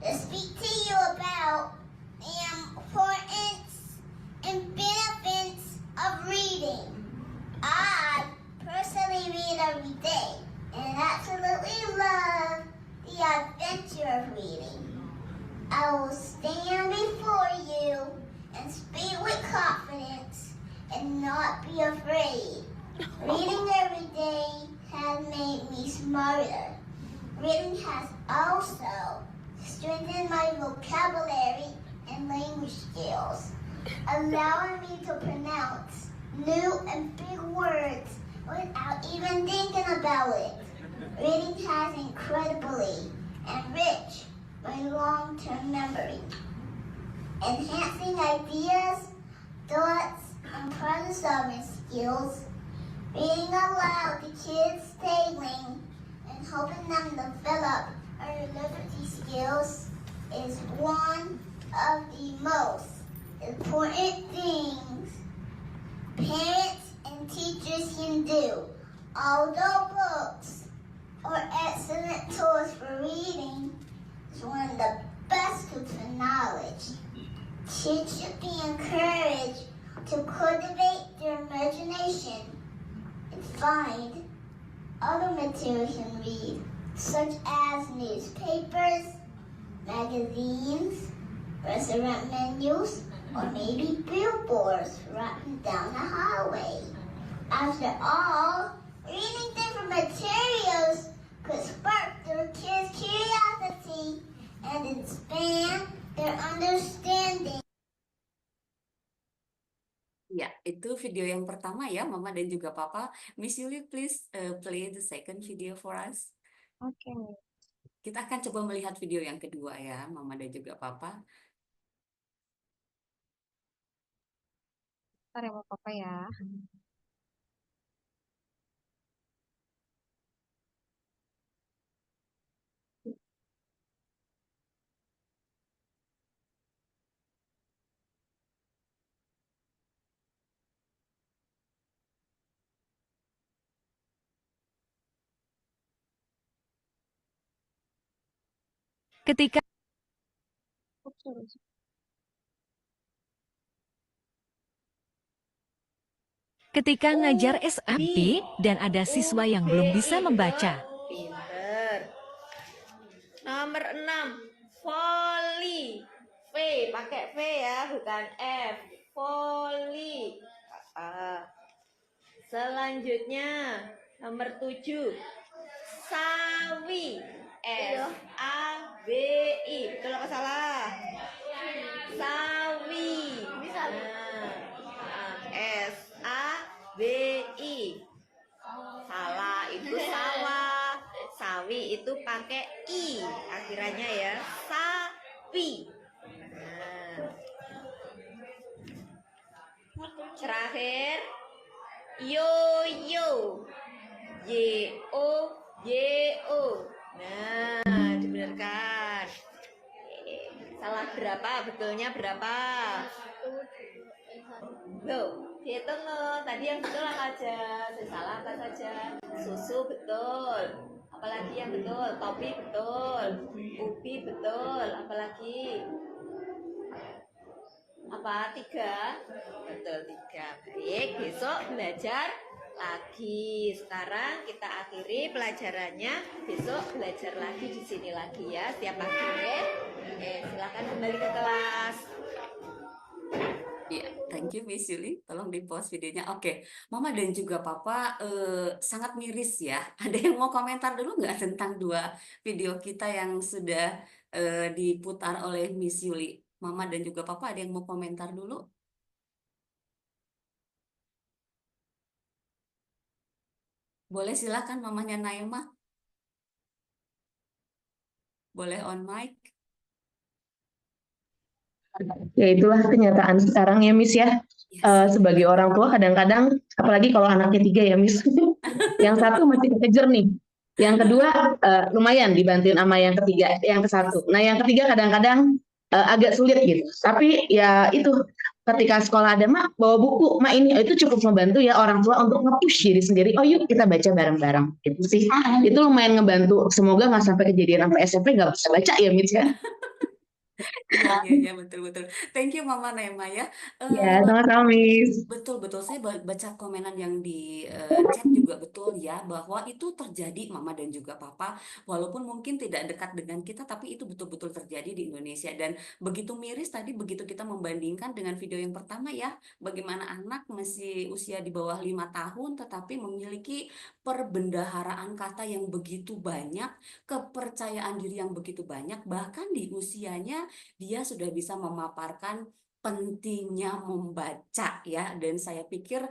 to speak to you about the importance and benefits of reading. I personally read every day and absolutely love the adventure of reading. I will stand before you and speak with confidence and not be afraid. Reading every day has made me smarter. Reading has also strengthened my vocabulary and language skills, allowing me to pronounce new and big words without even thinking about it. Reading has incredibly enriched my long-term memory, enhancing ideas, thoughts, and problem-solving skills. Reading aloud to kids daily and helping them develop their literacy skills is one of the most important things parents and teachers can do. Although books are excellent tools for reading, it's one of the best tools for knowledge. Kids should be encouraged to cultivate their imagination and find other materials and read, such as newspapers, magazines, restaurant menus, or maybe billboards running down the highway. After all, reading different materials could spark their kids' curiosity and expand their understanding.
Ya, itu dulu video yang pertama ya, Mama dan juga Papa. Miss Yuli, please play the second video for us.
Oke,
Kita akan coba melihat video yang kedua ya, Mama dan juga Papa.
bentar ya Papa ya.
Ketika
Oops, sorry.
ketika ngajar SMP dan ada siswa yang belum bisa membaca.
Pinter. Nomor 6, volley. V, pakai V ya, bukan F. Volley. Selanjutnya, nomor 7, sawi. S-A-W-I. Betul apa salah? Sawi. S-A-W-I. Salah, itu sawah. Sawi itu pakai I akhirannya ya. Sapi. Terakhir, yo-yo. Y-O-Y-O. Nah, dibenarkan. Salah berapa? Betulnya berapa? Loh, dihitung loh. Tadi yang betul apa aja? Salah apa saja? Susu betul. Apalagi yang betul? Topi betul. Ubi betul. Apalagi? Apa? 3? Betul, 3. Baik, besok belajar lagi. Sekarang kita akhiri pelajarannya. Besok belajar lagi di sini lagi ya. Setiap pagi. Silakan kembali ke kelas.
Ya, thank you Miss Yuli. Tolong di pause videonya. Oke, Mama dan juga Papa sangat miris ya. Ada yang mau komentar dulu nggak tentang 2 video kita yang sudah diputar oleh Miss Yuli? Mama dan juga Papa ada yang mau komentar dulu? Boleh silakan mamanya Naima. Boleh on mic.
Ya itulah kenyataan sekarang ya Miss ya. Sebagai orang tua kadang-kadang, apalagi kalau anaknya 3 ya Miss. Yang satu masih kekejar nih. Yang kedua lumayan dibantuin sama yang ketiga, yang ke-1. Nah yang ketiga kadang-kadang agak sulit gitu. Tapi ya itu ketika sekolah ada mak bawa buku, mak ini itu cukup membantu ya orang tua untuk nge-push diri sendiri. Oh yuk kita baca bareng-bareng. Gitu sih. Itu lumayan ngebantu. Semoga nggak sampai kejadian sampai SMP nggak bisa baca ya Miss ya.
Iya, betul-betul. Thank you Mama Naima ya.
Ya, sama-sama Miss.
Betul-betul, saya baca komenan yang di chat juga betul ya, bahwa itu terjadi Mama dan juga Papa, walaupun mungkin tidak dekat dengan kita, tapi itu betul-betul terjadi di Indonesia. Dan begitu miris tadi, begitu kita membandingkan dengan video yang pertama ya, bagaimana anak masih usia di bawah 5 tahun, tetapi memiliki perbendaharaan kata yang begitu banyak, kepercayaan diri yang begitu banyak, bahkan di usianya dia sudah bisa memaparkan pentingnya membaca ya, dan saya pikir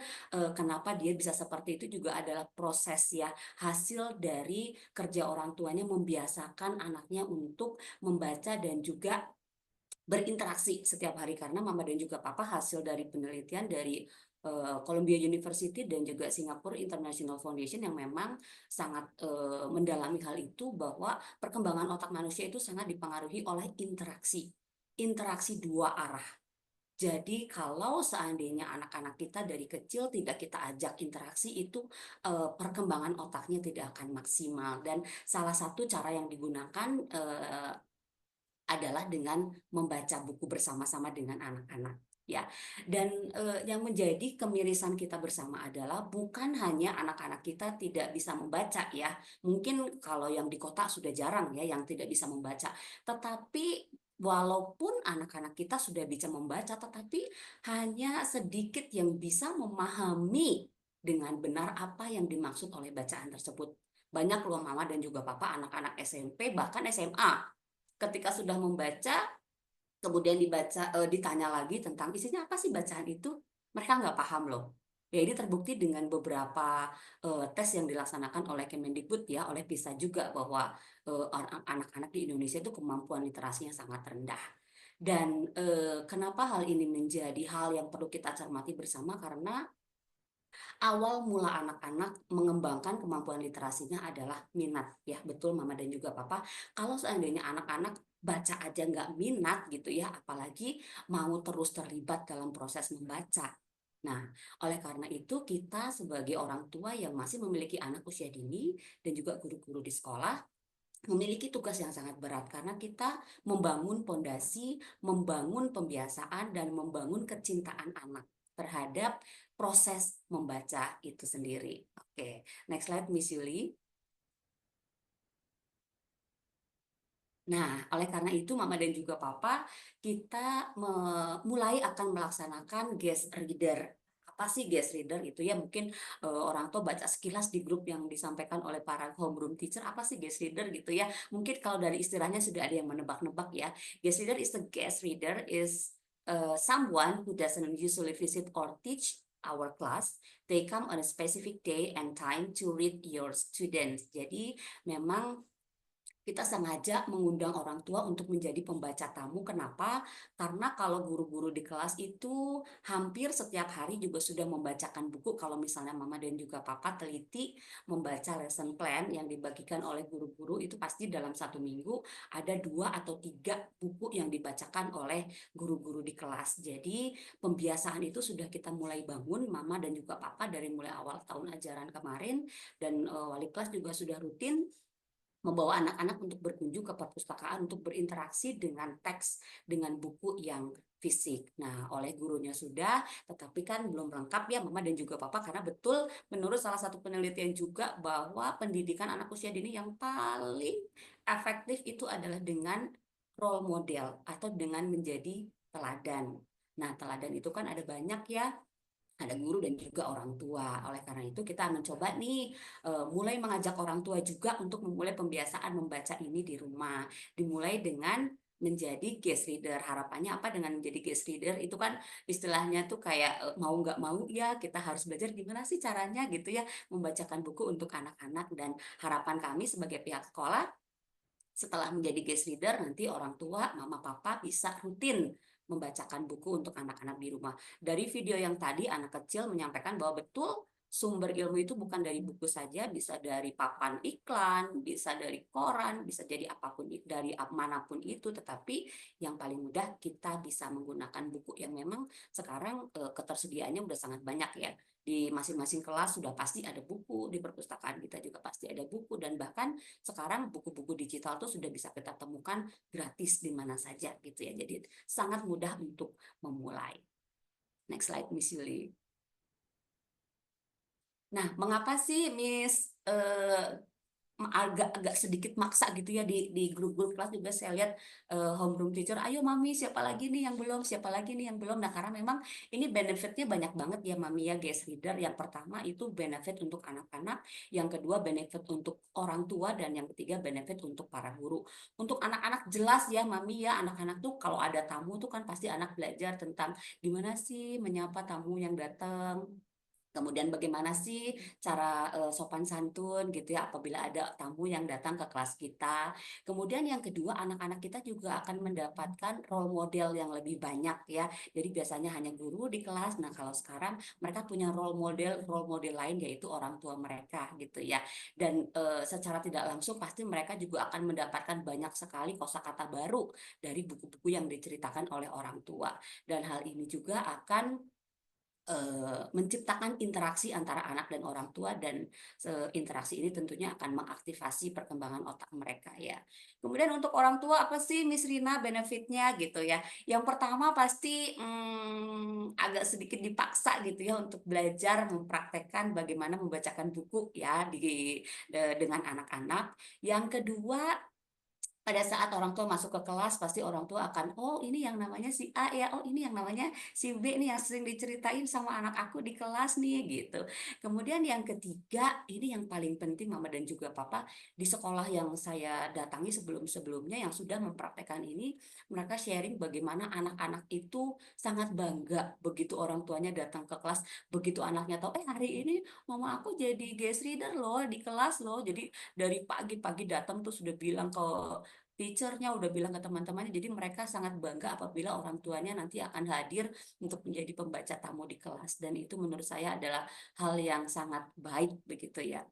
kenapa dia bisa seperti itu juga adalah proses ya, hasil dari kerja orang tuanya membiasakan anaknya untuk membaca dan juga berinteraksi setiap hari, karena Mama dan juga Papa hasil dari penelitian dari Columbia University dan juga Singapore International Foundation yang memang sangat mendalami hal itu, bahwa perkembangan otak manusia itu sangat dipengaruhi oleh interaksi 2 arah. Jadi kalau seandainya anak-anak kita dari kecil tidak kita ajak interaksi, itu perkembangan otaknya tidak akan maksimal. Dan salah satu cara yang digunakan adalah dengan membaca buku bersama-sama dengan anak-anak. Ya, dan yang menjadi kemirisan kita bersama adalah bukan hanya anak-anak kita tidak bisa membaca ya. Mungkin kalau yang di kota sudah jarang ya yang tidak bisa membaca. Tetapi walaupun anak-anak kita sudah bisa membaca, tetapi hanya sedikit yang bisa memahami dengan benar apa yang dimaksud oleh bacaan tersebut. Banyak loh Mama dan juga Papa anak-anak SMP bahkan SMA ketika sudah membaca, kemudian ditanya lagi tentang isinya apa sih bacaan itu, mereka nggak paham loh. Ya ini terbukti dengan beberapa tes yang dilaksanakan oleh Kemendikbud ya, oleh PISA juga bahwa anak-anak di Indonesia itu kemampuan literasinya sangat rendah. Dan kenapa hal ini menjadi hal yang perlu kita cermati bersama karena awal mula anak-anak mengembangkan kemampuan literasinya adalah minat ya, betul Mama dan juga Papa. Kalau seandainya anak-anak baca aja nggak minat gitu ya, apalagi mau terus terlibat dalam proses membaca. Nah, oleh karena itu kita sebagai orang tua yang masih memiliki anak usia dini dan juga guru-guru di sekolah memiliki tugas yang sangat berat karena kita membangun pondasi, membangun pembiasaan dan membangun kecintaan anak terhadap proses membaca itu sendiri. Oke, next slide Miss Yuli. Nah, oleh karena itu Mama dan juga Papa, kita mulai akan melaksanakan guest reader. Apa sih guest reader itu ya? Mungkin orang tua baca sekilas di grup yang disampaikan oleh para homeroom teacher, apa sih guest reader gitu ya? Mungkin kalau dari istilahnya sudah ada yang menebak-nebak ya. Guest reader is the guest reader is someone who doesn't usually visit or teach our class. They come on a specific day and time to read your students. Jadi memang kita sengaja mengundang orang tua untuk menjadi pembaca tamu. Kenapa? Karena kalau guru-guru di kelas itu hampir setiap hari juga sudah membacakan buku. Kalau misalnya Mama dan juga Papa teliti membaca lesson plan yang dibagikan oleh guru-guru, itu pasti dalam 1 minggu ada 2 atau 3 buku yang dibacakan oleh guru-guru di kelas. Jadi pembiasaan itu sudah kita mulai bangun, Mama dan juga Papa, dari mulai awal tahun ajaran kemarin. Dan wali kelas juga sudah rutin membawa anak-anak untuk berkunjung ke perpustakaan untuk berinteraksi dengan teks, dengan buku yang fisik. Nah, oleh gurunya sudah, tetapi kan belum lengkap ya Mama dan juga Papa, karena betul menurut salah satu penelitian juga bahwa pendidikan anak usia dini yang paling efektif itu adalah dengan role model atau dengan menjadi teladan. Nah, teladan itu kan ada banyak ya, ada guru dan juga orang tua. Oleh karena itu kita mencoba nih mulai mengajak orang tua juga untuk memulai pembiasaan membaca ini di rumah. Dimulai dengan menjadi guest reader. Harapannya apa dengan menjadi guest reader? Itu kan istilahnya tuh kayak mau nggak mau ya kita harus belajar gimana sih caranya gitu ya membacakan buku untuk anak-anak. Dan harapan kami sebagai pihak sekolah, setelah menjadi guest reader, nanti orang tua, mama papa bisa rutin membacakan buku untuk anak-anak di rumah. Dari video yang tadi, anak kecil menyampaikan bahwa betul sumber ilmu itu bukan dari buku saja, bisa dari papan iklan, bisa dari koran, bisa jadi apapun dari manapun itu, tetapi yang paling mudah kita bisa menggunakan buku yang memang sekarang ketersediaannya udah sangat banyak ya. Di masing-masing kelas sudah pasti ada buku, di perpustakaan kita juga pasti ada buku, dan bahkan sekarang buku-buku digital tuh sudah bisa kita temukan gratis di mana saja gitu ya. Jadi sangat mudah untuk memulai. Next slide Miss Yuli. Nah, mengapa sih Miss agak sedikit maksa gitu ya di grup-grup kelas juga saya lihat homeroom teacher, ayo mami siapa lagi nih yang belum, siapa lagi nih yang belum. Nah, karena memang ini benefitnya banyak banget ya mami ya, guest reader. Yang pertama itu benefit untuk anak-anak, yang kedua benefit untuk orang tua, dan yang ketiga benefit untuk para guru. Untuk anak-anak jelas ya mami ya, anak-anak tuh kalau ada tamu tuh kan pasti anak belajar tentang gimana sih menyapa tamu yang datang. Kemudian bagaimana sih cara sopan santun gitu ya apabila ada tamu yang datang ke kelas kita. Kemudian yang kedua, anak-anak kita juga akan mendapatkan role model yang lebih banyak ya. Jadi biasanya hanya guru di kelas. Nah, kalau sekarang mereka punya role model lain, yaitu orang tua mereka gitu ya. Dan secara tidak langsung pasti mereka juga akan mendapatkan banyak sekali kosakata baru dari buku-buku yang diceritakan oleh orang tua. Dan hal ini juga akan menciptakan interaksi antara anak dan orang tua, dan interaksi ini tentunya akan mengaktifasi perkembangan otak mereka ya. Kemudian untuk orang tua apa sih Miss Rina benefitnya gitu ya? Yang pertama pasti agak sedikit dipaksa gitu ya untuk belajar mempraktekkan bagaimana membacakan buku ya dengan anak-anak. Yang kedua pada saat orang tua masuk ke kelas, pasti orang tua akan, oh ini yang namanya si A ya, oh ini yang namanya si B nih yang sering diceritain sama anak aku di kelas nih gitu. Kemudian yang ketiga, ini yang paling penting Mama dan juga Papa, di sekolah yang saya datangi sebelum-sebelumnya yang sudah mempraktekkan ini, mereka sharing bagaimana anak-anak itu sangat bangga begitu orang tuanya datang ke kelas, begitu anaknya tahu, hari ini mama aku jadi guest reader loh di kelas loh. Jadi dari pagi-pagi datang tuh sudah bilang ke teachernya, udah bilang ke teman-temannya, jadi mereka sangat bangga apabila orang tuanya nanti akan hadir untuk menjadi pembaca tamu di kelas, dan itu menurut saya adalah hal yang sangat baik begitu ya.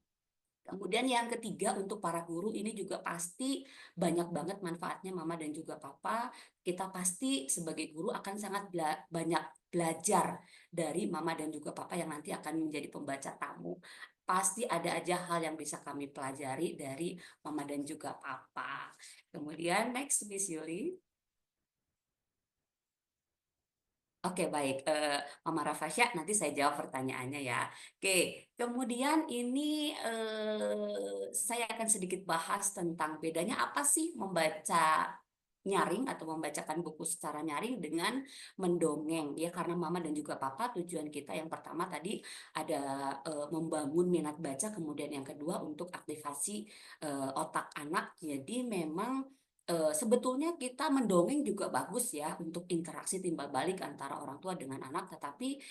Kemudian yang ketiga, untuk para guru ini juga pasti banyak banget manfaatnya Mama dan juga Papa. Kita pasti sebagai guru akan sangat banyak belajar dari Mama dan juga Papa yang nanti akan menjadi pembaca tamu. Pasti ada aja hal yang bisa kami pelajari dari Mama dan juga Papa. Kemudian next, Miss Yuli. Oke, baik. Mama Rafasya, nanti saya jawab pertanyaannya ya. Oke, kemudian ini saya akan sedikit bahas tentang bedanya apa sih membaca nyaring atau membacakan buku secara nyaring dengan mendongeng ya, karena Mama dan juga Papa tujuan kita yang pertama tadi ada membangun minat baca, kemudian yang kedua untuk aktivasi otak anak. Jadi memang sebetulnya kita mendongeng juga bagus ya untuk interaksi timbal balik antara orang tua dengan anak, tetapi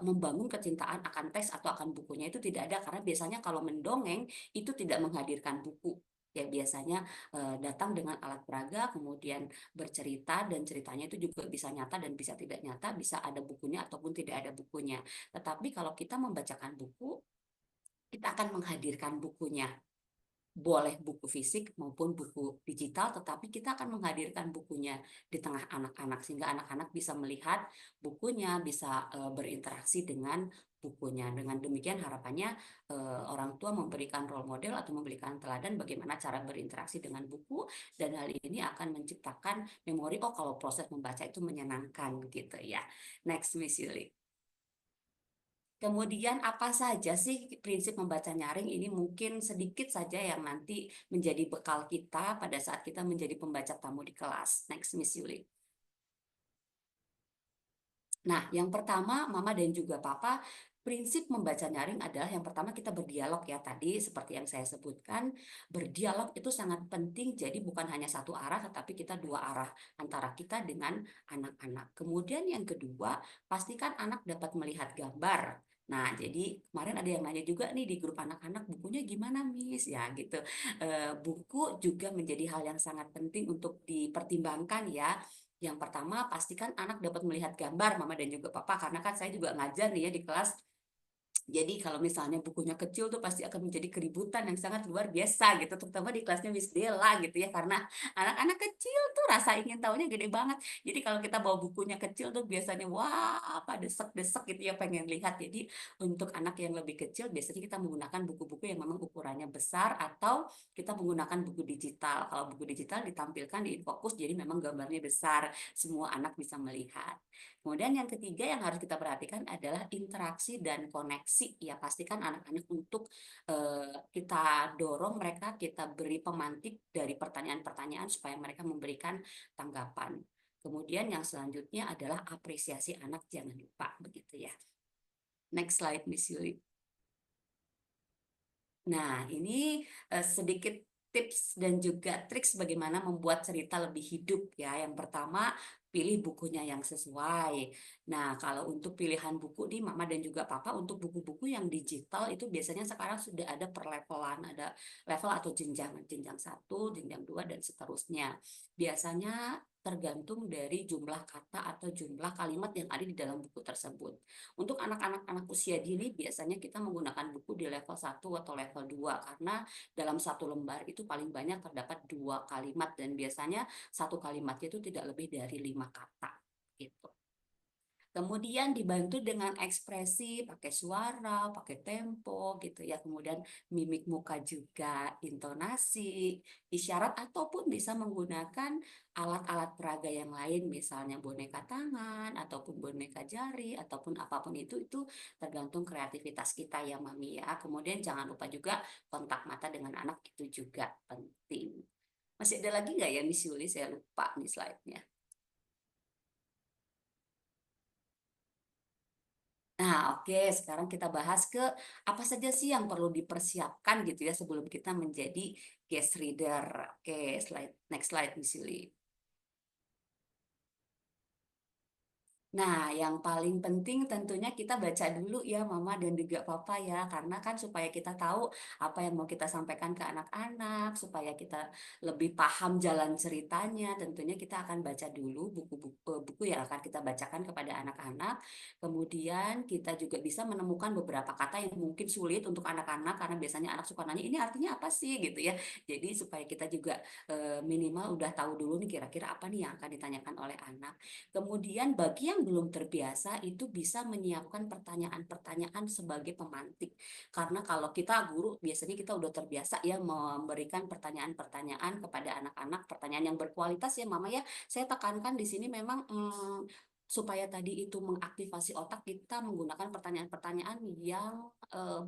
membangun kecintaan akan teks atau akan bukunya itu tidak ada, karena biasanya kalau mendongeng itu tidak menghadirkan buku. Ya biasanya datang dengan alat peraga, kemudian bercerita, dan ceritanya itu juga bisa nyata dan bisa tidak nyata, bisa ada bukunya ataupun tidak ada bukunya. Tetapi kalau kita membacakan buku, kita akan menghadirkan bukunya. Boleh buku fisik maupun buku digital, tetapi kita akan menghadirkan bukunya di tengah anak-anak sehingga anak-anak bisa melihat bukunya, bisa berinteraksi dengan bukunya. Dengan demikian harapannya orang tua memberikan role model atau memberikan teladan bagaimana cara berinteraksi dengan buku, dan hal ini akan menciptakan memori, oh kalau proses membaca itu menyenangkan gitu ya. Next, Miss Yuli. Kemudian apa saja sih prinsip membaca nyaring ini, mungkin sedikit saja yang nanti menjadi bekal kita pada saat kita menjadi pembaca tamu di kelas. Next, Miss Yuli. Nah, yang pertama Mama dan juga Papa, prinsip membaca nyaring adalah yang pertama kita berdialog ya, tadi seperti yang saya sebutkan, berdialog itu sangat penting, jadi bukan hanya satu arah tetapi kita dua arah antara kita dengan anak-anak. Kemudian yang kedua, pastikan anak dapat melihat gambar. Nah, jadi kemarin ada yang nanya juga nih di grup anak-anak, bukunya gimana Miss? Ya gitu. Buku juga menjadi hal yang sangat penting untuk dipertimbangkan ya. Yang pertama, pastikan anak dapat melihat gambar Mama dan juga Papa, karena kan saya juga ngajar nih ya di kelas. Jadi kalau misalnya bukunya kecil tuh pasti akan menjadi keributan yang sangat luar biasa gitu, terutama di kelasnya Miss Della gitu ya, karena anak-anak kecil tuh rasa ingin tahunya gede banget. Jadi kalau kita bawa bukunya kecil tuh biasanya wah apa desek-desek gitu ya, pengen lihat. Jadi untuk anak yang lebih kecil biasanya kita menggunakan buku-buku yang memang ukurannya besar, atau kita menggunakan buku digital. Kalau buku digital ditampilkan di Infocus, jadi memang gambarnya besar, semua anak bisa melihat. Kemudian yang ketiga yang harus kita perhatikan adalah interaksi dan koneksi. Ya, pastikan anak-anak untuk kita dorong mereka, kita beri pemantik dari pertanyaan-pertanyaan supaya mereka memberikan tanggapan. Kemudian yang selanjutnya adalah apresiasi anak, jangan lupa begitu ya. Next slide, Miss Yuli. Nah, ini sedikit tips dan juga triks bagaimana membuat cerita lebih hidup ya. Yang pertama, pilih bukunya yang sesuai. Nah, kalau untuk pilihan buku nih Mama dan juga Papa, untuk buku-buku yang digital itu biasanya sekarang sudah ada perlevelan, ada level atau jenjang 1, jenjang 2 dan seterusnya. Biasanya tergantung dari jumlah kata atau jumlah kalimat yang ada di dalam buku tersebut. Untuk anak-anak usia dini biasanya kita menggunakan buku di level 1 atau level 2, karena dalam satu lembar itu paling banyak terdapat 2 kalimat, dan biasanya satu kalimat itu tidak lebih dari 5 kata gitu. Kemudian dibantu dengan ekspresi, pakai suara, pakai tempo gitu ya. Kemudian mimik muka juga, intonasi, isyarat, ataupun bisa menggunakan alat-alat peraga yang lain, misalnya boneka tangan, ataupun boneka jari, ataupun apapun itu tergantung kreativitas kita ya Mami ya. Kemudian jangan lupa juga kontak mata dengan anak, itu juga penting. Masih ada lagi nggak ya Miss Yuli? Saya lupa nih slide-nya. Nah, oke, sekarang kita bahas ke apa saja sih yang perlu dipersiapkan gitu ya sebelum kita menjadi guest reader. Oke, next slide Miss Yuli. Nah, yang paling penting tentunya kita baca dulu ya Mama dan juga Papa ya, karena kan supaya kita tahu apa yang mau kita sampaikan ke anak-anak, supaya kita lebih paham jalan ceritanya, tentunya kita akan baca dulu buku yang akan kita bacakan kepada anak-anak. Kemudian kita juga bisa menemukan beberapa kata yang mungkin sulit untuk anak-anak, karena biasanya anak suka nanya, ini artinya apa sih gitu ya. Jadi supaya kita juga minimal udah tahu dulu nih kira-kira apa nih yang akan ditanyakan oleh anak. Kemudian bagi yang belum terbiasa itu bisa menyiapkan pertanyaan-pertanyaan sebagai pemantik. Karena kalau kita guru biasanya kita udah terbiasa ya memberikan pertanyaan-pertanyaan kepada anak-anak, pertanyaan yang berkualitas ya Mama ya. Saya tekankan di sini memang supaya tadi itu mengaktifasi otak, kita menggunakan pertanyaan-pertanyaan yang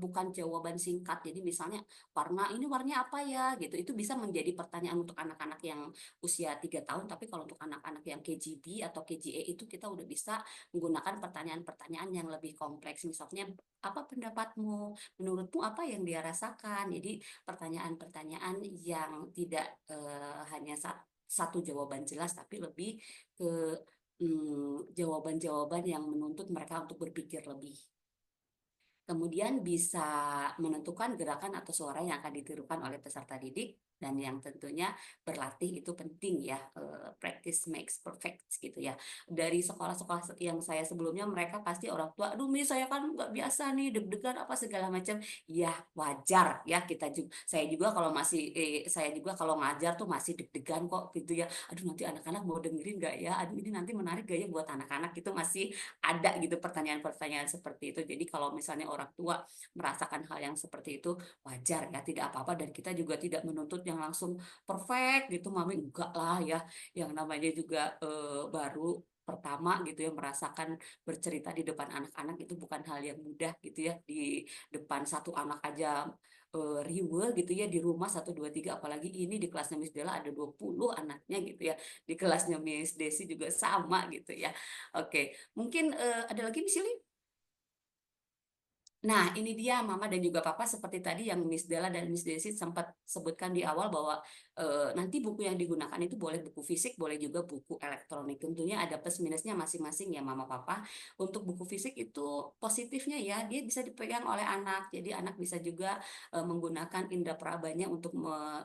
bukan jawaban singkat. Jadi misalnya ini warnanya apa ya gitu. Itu bisa menjadi pertanyaan untuk anak-anak yang usia 3 tahun, tapi kalau untuk anak-anak yang KGB atau KGE itu kita udah bisa menggunakan pertanyaan-pertanyaan yang lebih kompleks. Misalnya, apa pendapatmu? Menurutmu apa yang dia rasakan? Jadi pertanyaan-pertanyaan yang tidak hanya satu jawaban jelas, tapi lebih ke jawaban-jawaban yang menuntut mereka untuk berpikir lebih. Kemudian bisa menentukan gerakan atau suara yang akan ditirukan oleh peserta didik, dan yang tentunya berlatih itu penting ya, practice makes perfect gitu ya. Dari sekolah-sekolah yang saya sebelumnya, mereka pasti orang tua, aduh Miss saya kan nggak biasa nih, deg-degan apa segala macam. Ya wajar ya, saya juga kalau ngajar tuh masih deg-degan kok gitu ya. Aduh nanti anak-anak mau dengerin nggak ya, aduh ini nanti menarik gak ya buat anak-anak, itu masih ada gitu pertanyaan-pertanyaan seperti itu. Jadi kalau misalnya orang tua merasakan hal yang seperti itu, wajar ya, tidak apa-apa, dan kita juga tidak menuntut yang langsung perfect gitu Mami, enggak lah ya, yang namanya juga baru pertama gitu ya, merasakan bercerita di depan anak-anak itu bukan hal yang mudah gitu ya, di depan satu anak aja riwe gitu ya, di rumah 1, 2, 3, apalagi ini di kelasnya Miss Della ada 20 anaknya gitu ya, di kelasnya Miss Desi juga sama gitu ya. Oke, mungkin ada lagi Miss Yuli? Nah, ini dia Mama dan juga Papa, seperti tadi yang Miss Della dan Miss Desi sempat sebutkan di awal bahwa nanti buku yang digunakan itu boleh buku fisik, boleh juga buku elektronik. Tentunya ada plus minusnya masing-masing ya Mama Papa. Untuk buku fisik itu positifnya ya, dia bisa dipegang oleh anak. Jadi anak bisa juga menggunakan indera perabanya untuk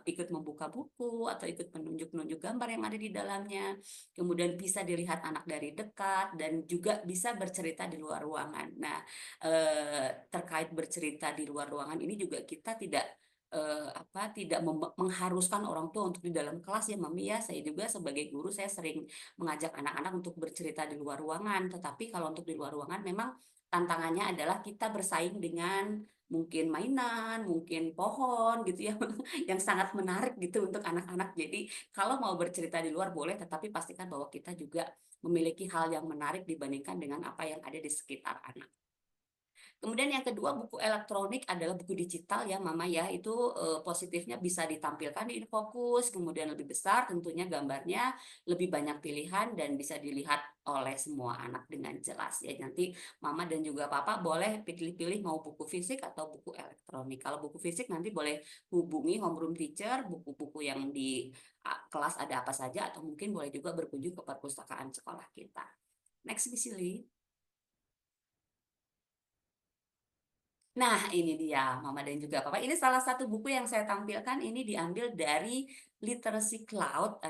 ikut membuka buku atau ikut menunjuk-nunjuk gambar yang ada di dalamnya. Kemudian bisa dilihat anak dari dekat dan juga bisa bercerita di luar ruangan. Nah, terkait bercerita di luar ruangan ini juga kita tidak mengharuskan orang tua untuk di dalam kelas ya Mami ya. Saya juga sebagai guru, saya sering mengajak anak-anak untuk bercerita di luar ruangan. Tetapi kalau untuk di luar ruangan memang tantangannya adalah kita bersaing dengan mungkin mainan, mungkin pohon gitu ya, yang sangat menarik gitu untuk anak-anak. Jadi kalau mau bercerita di luar boleh, tetapi pastikan bahwa kita juga memiliki hal yang menarik dibandingkan dengan apa yang ada di sekitar anak. Kemudian yang kedua, buku elektronik adalah buku digital ya Mama ya. Itu positifnya bisa ditampilkan di Infokus, kemudian lebih besar tentunya gambarnya, lebih banyak pilihan dan bisa dilihat oleh semua anak dengan jelas ya. Nanti Mama dan juga Papa boleh pilih-pilih mau buku fisik atau buku elektronik. Kalau buku fisik nanti boleh hubungi homeroom teacher, buku-buku yang di kelas ada apa saja, atau mungkin boleh juga berkunjung ke perpustakaan sekolah kita. Next, Miss Yuli. Nah, ini dia Mama dan juga Papa. Ini salah satu buku yang saya tampilkan, ini diambil dari Literacy Cloud,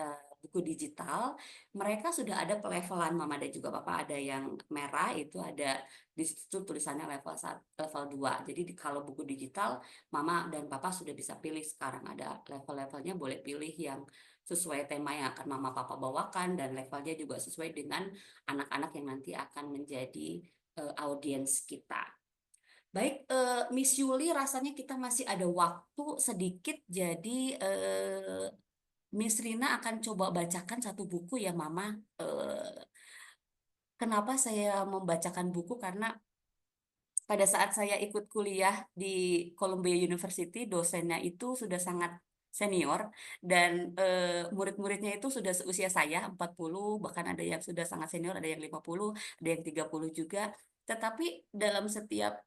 buku digital. Mereka sudah ada pelevelan Mama dan juga Papa. Ada yang merah, itu ada di situ tulisannya level 1, level 2. Jadi kalau buku digital, Mama dan Papa sudah bisa pilih sekarang. Ada level-levelnya, boleh pilih yang sesuai tema yang akan Mama Papa bawakan, dan levelnya juga sesuai dengan anak-anak yang nanti akan menjadi audiens kita. Baik, Miss Yuli, rasanya kita masih ada waktu sedikit, jadi Miss Rina akan coba bacakan satu buku ya Mama. Kenapa saya membacakan buku? Karena pada saat saya ikut kuliah di Columbia University, dosennya itu sudah sangat senior dan murid-muridnya itu sudah seusia saya 40, bahkan ada yang sudah sangat senior, ada yang 50, ada yang 30 juga. Tetapi dalam setiap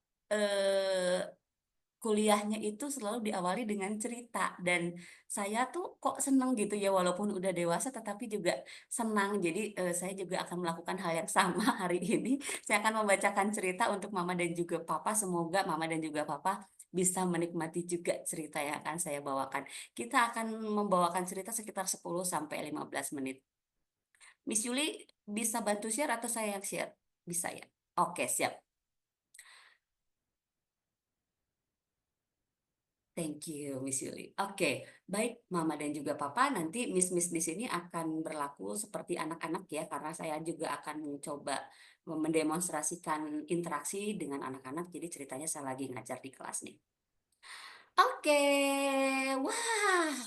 kuliahnya itu selalu diawali dengan cerita dan saya tuh kok seneng gitu ya walaupun udah dewasa tetapi juga senang. Jadi saya juga akan melakukan hal yang sama hari ini. Saya akan membacakan cerita untuk Mama dan juga Papa. Semoga Mama dan juga Papa bisa menikmati juga cerita yang akan saya bawakan. Kita akan membawakan cerita sekitar 10 sampai 15 menit. Miss Yuli bisa bantu share atau saya yang share? Bisa ya? Oke, siap. Thank you, Miss Yuli. Oke, baik Mama dan juga Papa, nanti Miss-Miss di sini akan berlaku seperti anak-anak ya, karena saya juga akan mencoba mendemonstrasikan interaksi dengan anak-anak, jadi ceritanya saya lagi ngajar di kelas nih. Oke, wah,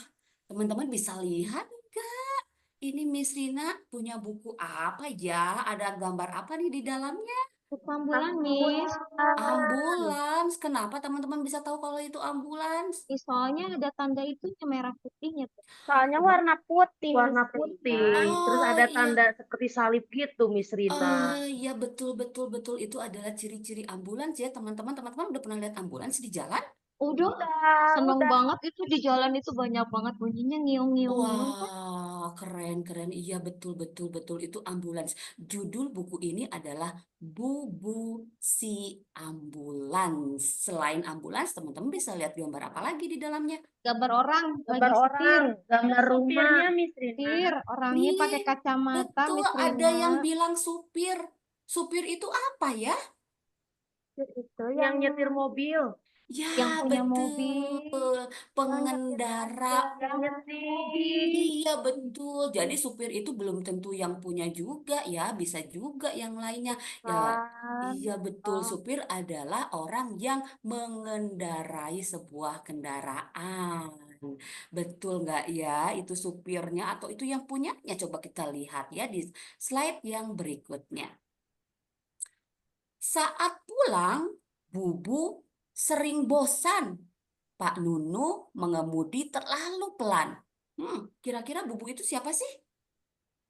teman-teman bisa lihat nggak? Ini Miss Rina punya buku apa ya? Ada gambar apa nih di dalamnya?
Buku ambulan, Miss.
Ambulans. Kenapa teman-teman bisa tahu kalau itu ambulans?
Soalnya ada tanda itu yang merah putihnya tuh.
Soalnya warna putih,
Warna
Miss
putih,
Rina.
terus
Oh
ada
iya,
tanda seperti salib gitu, Miss Rina.
iya betul betul betul itu adalah ciri-ciri ambulans ya teman-teman. Teman-teman udah pernah lihat ambulans di jalan?
Udah, seneng banget itu di jalan itu banyak banget bunyinya ngiung-ngiung-ngiung kan.
Wah, keren keren. Iya betul betul betul itu ambulans. Judul buku ini adalah Bubu si Ambulans. Selain ambulans, teman-teman bisa lihat gambar apa lagi di dalamnya?
Gambar orang
Gambar
lagi
orang, gambar rumah.
Supirnya Miss Rina.
setir, orangnya pakai
Nih,
kacamata,
betul
Miss
ada yang
Rina.
bilang supir. Supir itu apa ya?
Itu
Yang nyetir mobil,
Ya,
Yang punya
betul.
mobil,
Pengendara.
yang nyetir mobil.
Iya, betul. Jadi supir itu belum tentu yang punya juga ya, bisa juga yang lainnya. Ya, iya betul. Supir adalah orang yang mengendarai sebuah kendaraan. Betul nggak ya? Itu supirnya atau itu yang punyanya? Coba kita lihat ya di slide yang berikutnya. Saat pulang, Bubu sering bosan. Pak Nunu mengemudi terlalu pelan. Kira-kira Bubu itu siapa sih?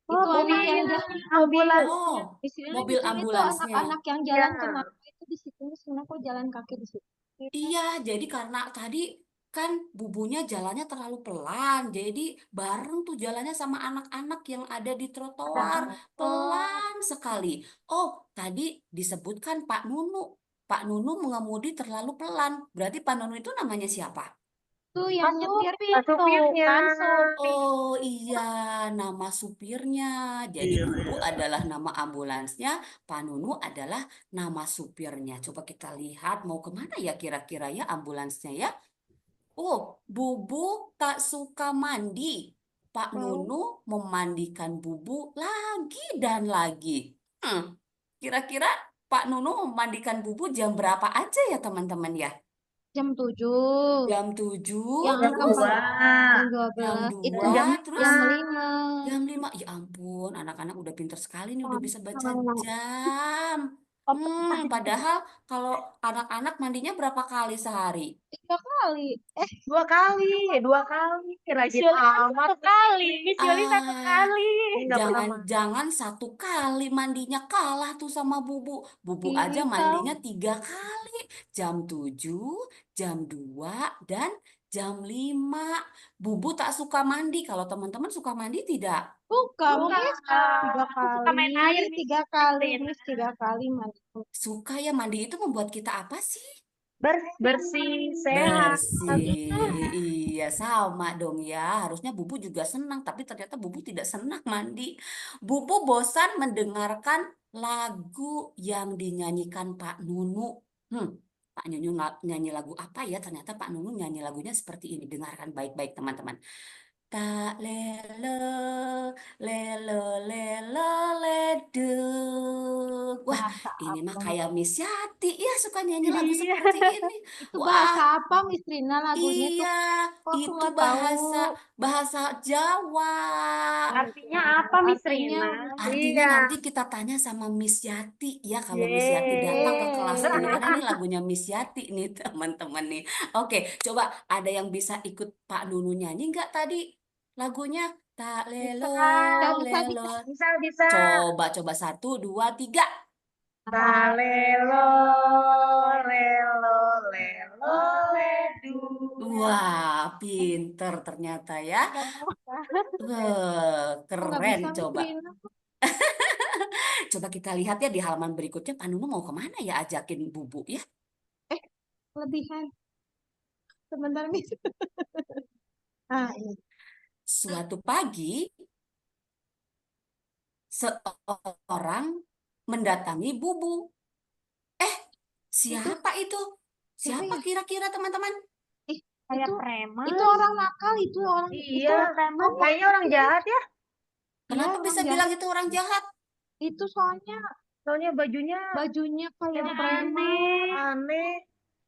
itu anak yang jalan ambulans.
Oh,
Istilahnya di
mobil
sini tuh
ambulansnya.
anak-anak yang jalan kemana itu di situ, Miss Rina kok jalan kaki di situ.
Iya, jadi karena tadi kan bubunya jalannya terlalu pelan, jadi bareng tuh jalannya sama anak-anak yang ada di trotoar, pelan sekali. Oh, tadi disebutkan Pak Nunu. Pak Nunu mengemudi terlalu pelan. Berarti Pak Nunu itu namanya siapa?
Tuh yang nyetir
supirnya.
Kan supir.
Oh iya, nama supirnya. Jadi Bubu adalah nama ambulansnya, Pak Nunu adalah nama supirnya. Coba kita lihat mau kemana ya kira-kira ya ambulansnya ya. Oh, Bubu tak suka mandi. Pak Nunu memandikan Bubu lagi dan lagi. Kira-kira Pak Nunu memandikan Bubu jam berapa aja ya teman-teman ya?
jam 7.
Jam 7,
Yang
Jam
terus
2.
jam
jam
12 itu
2,
Jam
terus
jam
5.
5.
jam 5. Ya ampun, anak-anak udah pinter sekali nih, udah bisa baca jam. Padahal kalau anak-anak mandinya berapa kali sehari?
3 kali.
2 kali, 2 kali. Rajin amat.
Kali, Miss Yuli satu
Ah,
kali.
Enggak pernah makan.
jangan-jangan 1 kali mandinya kalah tuh sama Bubu. Bubu aja
Iya.
mandinya 3 kali. Jam 7, jam 2, dan jam 5. Bubu tak suka mandi. Kalau teman-teman suka mandi tidak?
Suka, Miss. 3
Suka main
kali.
air, Miss
3 kali,
Rina.
Miss. 3 kali mandi.
Suka ya, mandi itu membuat kita apa sih?
Bersih, sehat.
Bersih. Iya, sama dong ya. Harusnya Bubu juga senang, tapi ternyata Bubu tidak senang mandi. Bubu bosan mendengarkan lagu yang dinyanyikan Pak Nunu. Pak Nunu nyanyi lagu apa ya? Ternyata Pak Nunu nyanyi lagunya seperti ini. Dengarkan baik-baik teman-teman. Tak lele, lele, lele, ledek. Wah,
Bahasa
Ini mah
apa?
kayak Miss Yati ya suka nyanyi lagu
Iya.
seperti ini.
Itu bahasa
Wah,
apa, Miss Rina lagunya tuh?
iya,
Kok aku
itu
nggak
bahasa
tahu?
bahasa Jawa.
Artinya apa, Miss
Artinya
Rina?
Artinya
Iya.
nanti kita tanya sama Miss Yati ya kalau Miss Yati datang ke kelas
Yeay.
ini karena ini lagunya Miss Yati nih teman-teman nih. Oke, coba ada yang bisa ikut Pak Nunu nyanyi nggak tadi lagunya? Tak lelo
Bisa,
lelo.
bisa.
Bisa.
Coba 1, 2, 3.
Talelo, lelo, lelo, ledu.
Wah, pinter ternyata ya.
Aku nggak
Keren
bisa, Miss
coba.
Rina.
Coba kita lihat ya di halaman berikutnya Pak Nunu mau kemana ya ajakin Bubu ya.
Kelebihan. Sebentar, Miss. Ah, ini.
Suatu pagi seorang mendatangi Bubu. Siapa itu?
Siapa
Siapa
ya?
kira-kira teman-teman?
Ih,
Kayak
itu
preman.
itu orang nakal, itu orang
Iya,
preman.
kayaknya orang jahat ya.
Kenapa
orang
bisa
jahat.
bilang itu orang jahat?
Itu soalnya
Soalnya bajunya
kayak
Jadi
preman,
aneh.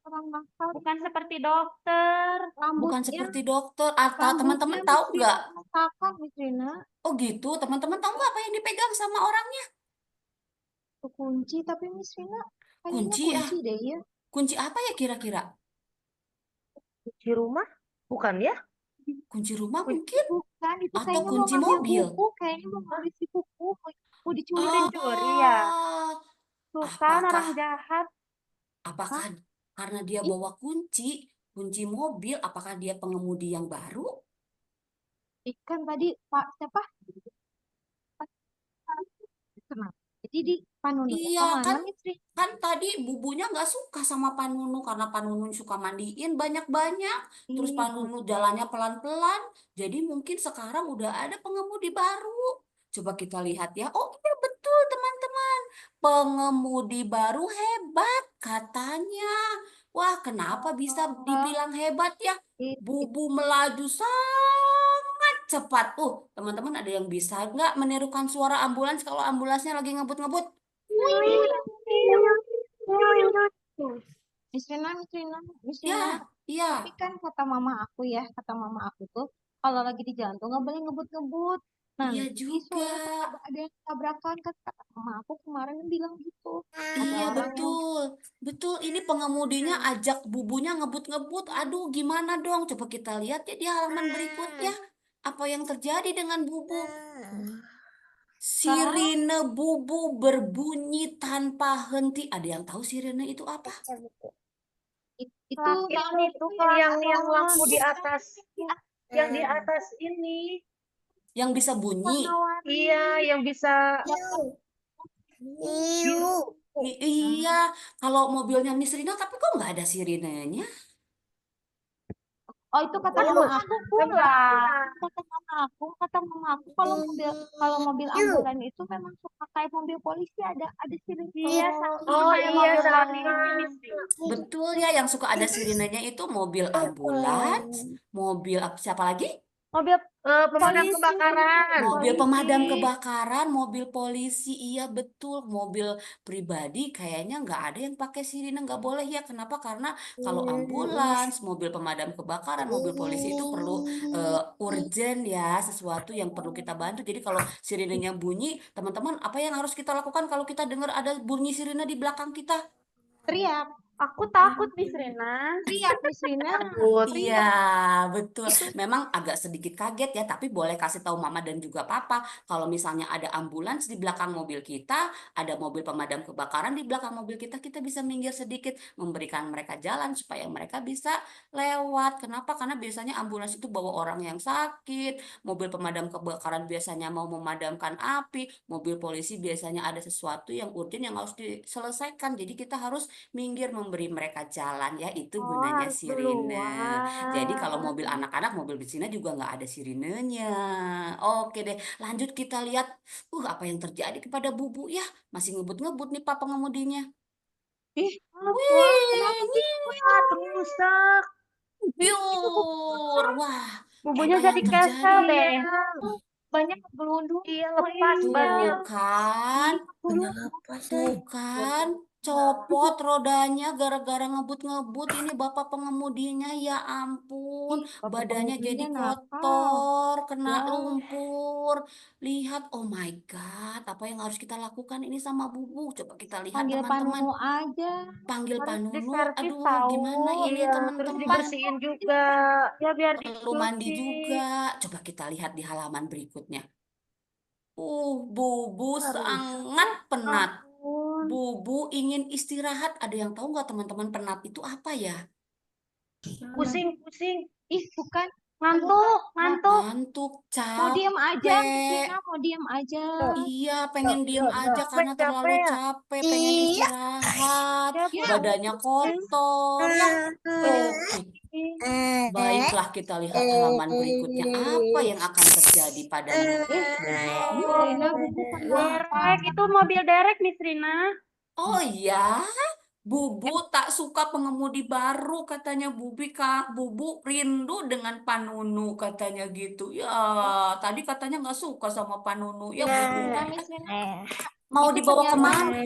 orang nakal.
Bukan seperti dokter.
Bukan
Rambutnya,
seperti dokter. Atau teman-teman
Miss
tahu
Rina
nggak?
berantakan, Miss Rina.
Oh gitu, teman-teman tahu nggak apa yang dipegang sama orangnya?
Itu kunci, tapi Miss Rina kayaknya
Kunci ya?
kunci deh ya.
Kunci apa ya kira-kira?
Kunci rumah? Bukan ya?
Kunci rumah
Kunci
mungkin?
Bukan, itu
Atau
kayaknya mau
kunci
ngambil
mobil?
buku, kayaknya mau ngambil si buku, mau dicuri.
Pencuri ya.
Oh,
Tuh kan orang
apakah
jahat.
apakah karena dia
Ih,
bawa kunci mobil, apakah dia pengemudi yang baru?
ikan tadi Pak siapa? Kenapa? Jadi di Panununya
Iya
kemana,
kan,
Miss Rina?
kan tadi bubunya nggak suka sama Panunu karena Panunu suka mandiin banyak-banyak, terus
Ih,
Panunu jalannya pelan-pelan, jadi mungkin sekarang udah ada pengemudi baru. Coba kita lihat ya. Oh iya betul teman-teman, pengemudi baru hebat katanya. Wah kenapa bisa dibilang hebat ya?
itu.
Bubu melaju sangat cepat. Teman-teman ada yang bisa nggak menirukan suara ambulans kalau ambulansnya lagi ngebut-ngebut?
Miss Rina, Miss
Ya,
Rina.
iya.
Tapi kan kata mama aku tuh kalau lagi di jalan tuh nggak boleh ngebut-ngebut.
Iya
Nanti
juga.
ada yang tabrakan kan kata mama aku kemarin bilang gitu. Ada
Iya
orang yang
betul. Betul, ini pengemudinya ajak bubunya ngebut-ngebut. Aduh, gimana dong? Coba kita lihat ya di halaman berikutnya. Apa yang terjadi dengan bubu? Sirine bubu berbunyi tanpa henti. Ada yang tahu sirine itu apa?
itu
Itu yang lampu di atas, yang di atas ini.
Yang bisa bunyi.
Iya, yang bisa
Iya, kalau mobilnya Miss Rina, tapi kok nggak ada sirinenya?
Oh itu kata mama aku kata mama aku kalau mobil ambulan itu memang suka kayak mobil polisi ada sirine.
Iya,
Oh
kayak
iya
mobil
sama.
polisi.
Betul ya, yang suka ada sirinenya itu mobil ambulans, mobil siapa lagi?
Mobil
Pemadam
polisi.
kebakaran.
Mobil pemadam
Polisi.
kebakaran, mobil polisi, iya betul. Mobil pribadi kayaknya nggak ada yang pakai sirine, nggak boleh ya. Kenapa? Karena kalau ambulans, mobil pemadam kebakaran, mobil polisi itu perlu urgent ya, sesuatu yang perlu kita bantu. Jadi kalau sirinenya bunyi, teman-teman, apa yang harus kita lakukan kalau kita dengar ada bunyi sirine di belakang kita?
Teriak,
Aku takut, Miss Rina.
Miss Rina.
Iya, betul. Memang agak sedikit kaget ya, tapi boleh kasih tahu mama dan juga papa kalau misalnya ada ambulans di belakang mobil kita, ada mobil pemadam kebakaran di belakang mobil kita, kita bisa minggir sedikit, memberikan mereka jalan supaya mereka bisa lewat. Kenapa? Karena biasanya ambulans itu bawa orang yang sakit, mobil pemadam kebakaran biasanya mau memadamkan api, mobil polisi biasanya ada sesuatu yang urgent yang harus diselesaikan. Jadi kita harus minggir memberi mereka jalan ya, itu gunanya
Harus
sirine. Jadi kalau
duluan.
mobil anak-anak, mobil besinya juga nggak ada sirinenya. Oke deh, lanjut kita lihat. Apa yang terjadi kepada Bubu ya? Masih ngebut-ngebut nih Pak pengemudinya.
Ih,
Wih,
Rusak.
biur. Wah,
Bubunya
apa
jadi
yang terjadi?
kesel deh.
banyak gelundung.
Iya, lepas
Tuh
bannya.
kan, tuh kan, copot rodanya gara-gara ngebut-ngebut. Ini bapak pengemudinya, ya ampun,
Bapak
badannya jadi
pengemudinya nakal.
kotor, kena
Ya.
lumpur. Lihat, oh my God, apa yang harus kita lakukan ini sama Bubu? Coba kita lihat
Panggil
teman-teman.
Panunu aja.
Panggil
Harus
Panunu,
diservis
aduh
tahu.
gimana ini
Iya, terus
teman-teman?
dibersihin juga.
Ya biar
Perlu mandi
dicuci.
juga. Coba kita lihat di halaman berikutnya. Bubu sangat penat.
Ampun.
Bubu ingin istirahat. Ada yang tahu nggak teman-teman penat itu apa ya?
Pusing.
Ih, bukan.
Ngantuk.
Ngantuk,
Mau diem aja, Miss
capek.
Rina, mau diem aja.
Iya, pengen diem aja karena terlalu
Capek ya?
capek, pengen istirahat,
Ya,
badannya kotor. Oke, baiklah kita lihat halaman berikutnya. Apa yang akan terjadi pada Miss
Rina, Bubu kenapa?
Derek, itu mobil Derek, Miss Rina.
Oh ya, Bubu tak suka pengemudi baru katanya Bubu rindu dengan Panunu katanya gitu. Ya, tadi katanya nggak suka sama Panunu. Ya, Bubu.
Enggak, Miss Rina.
Mau
Itu
dibawa
ternyata
kemana?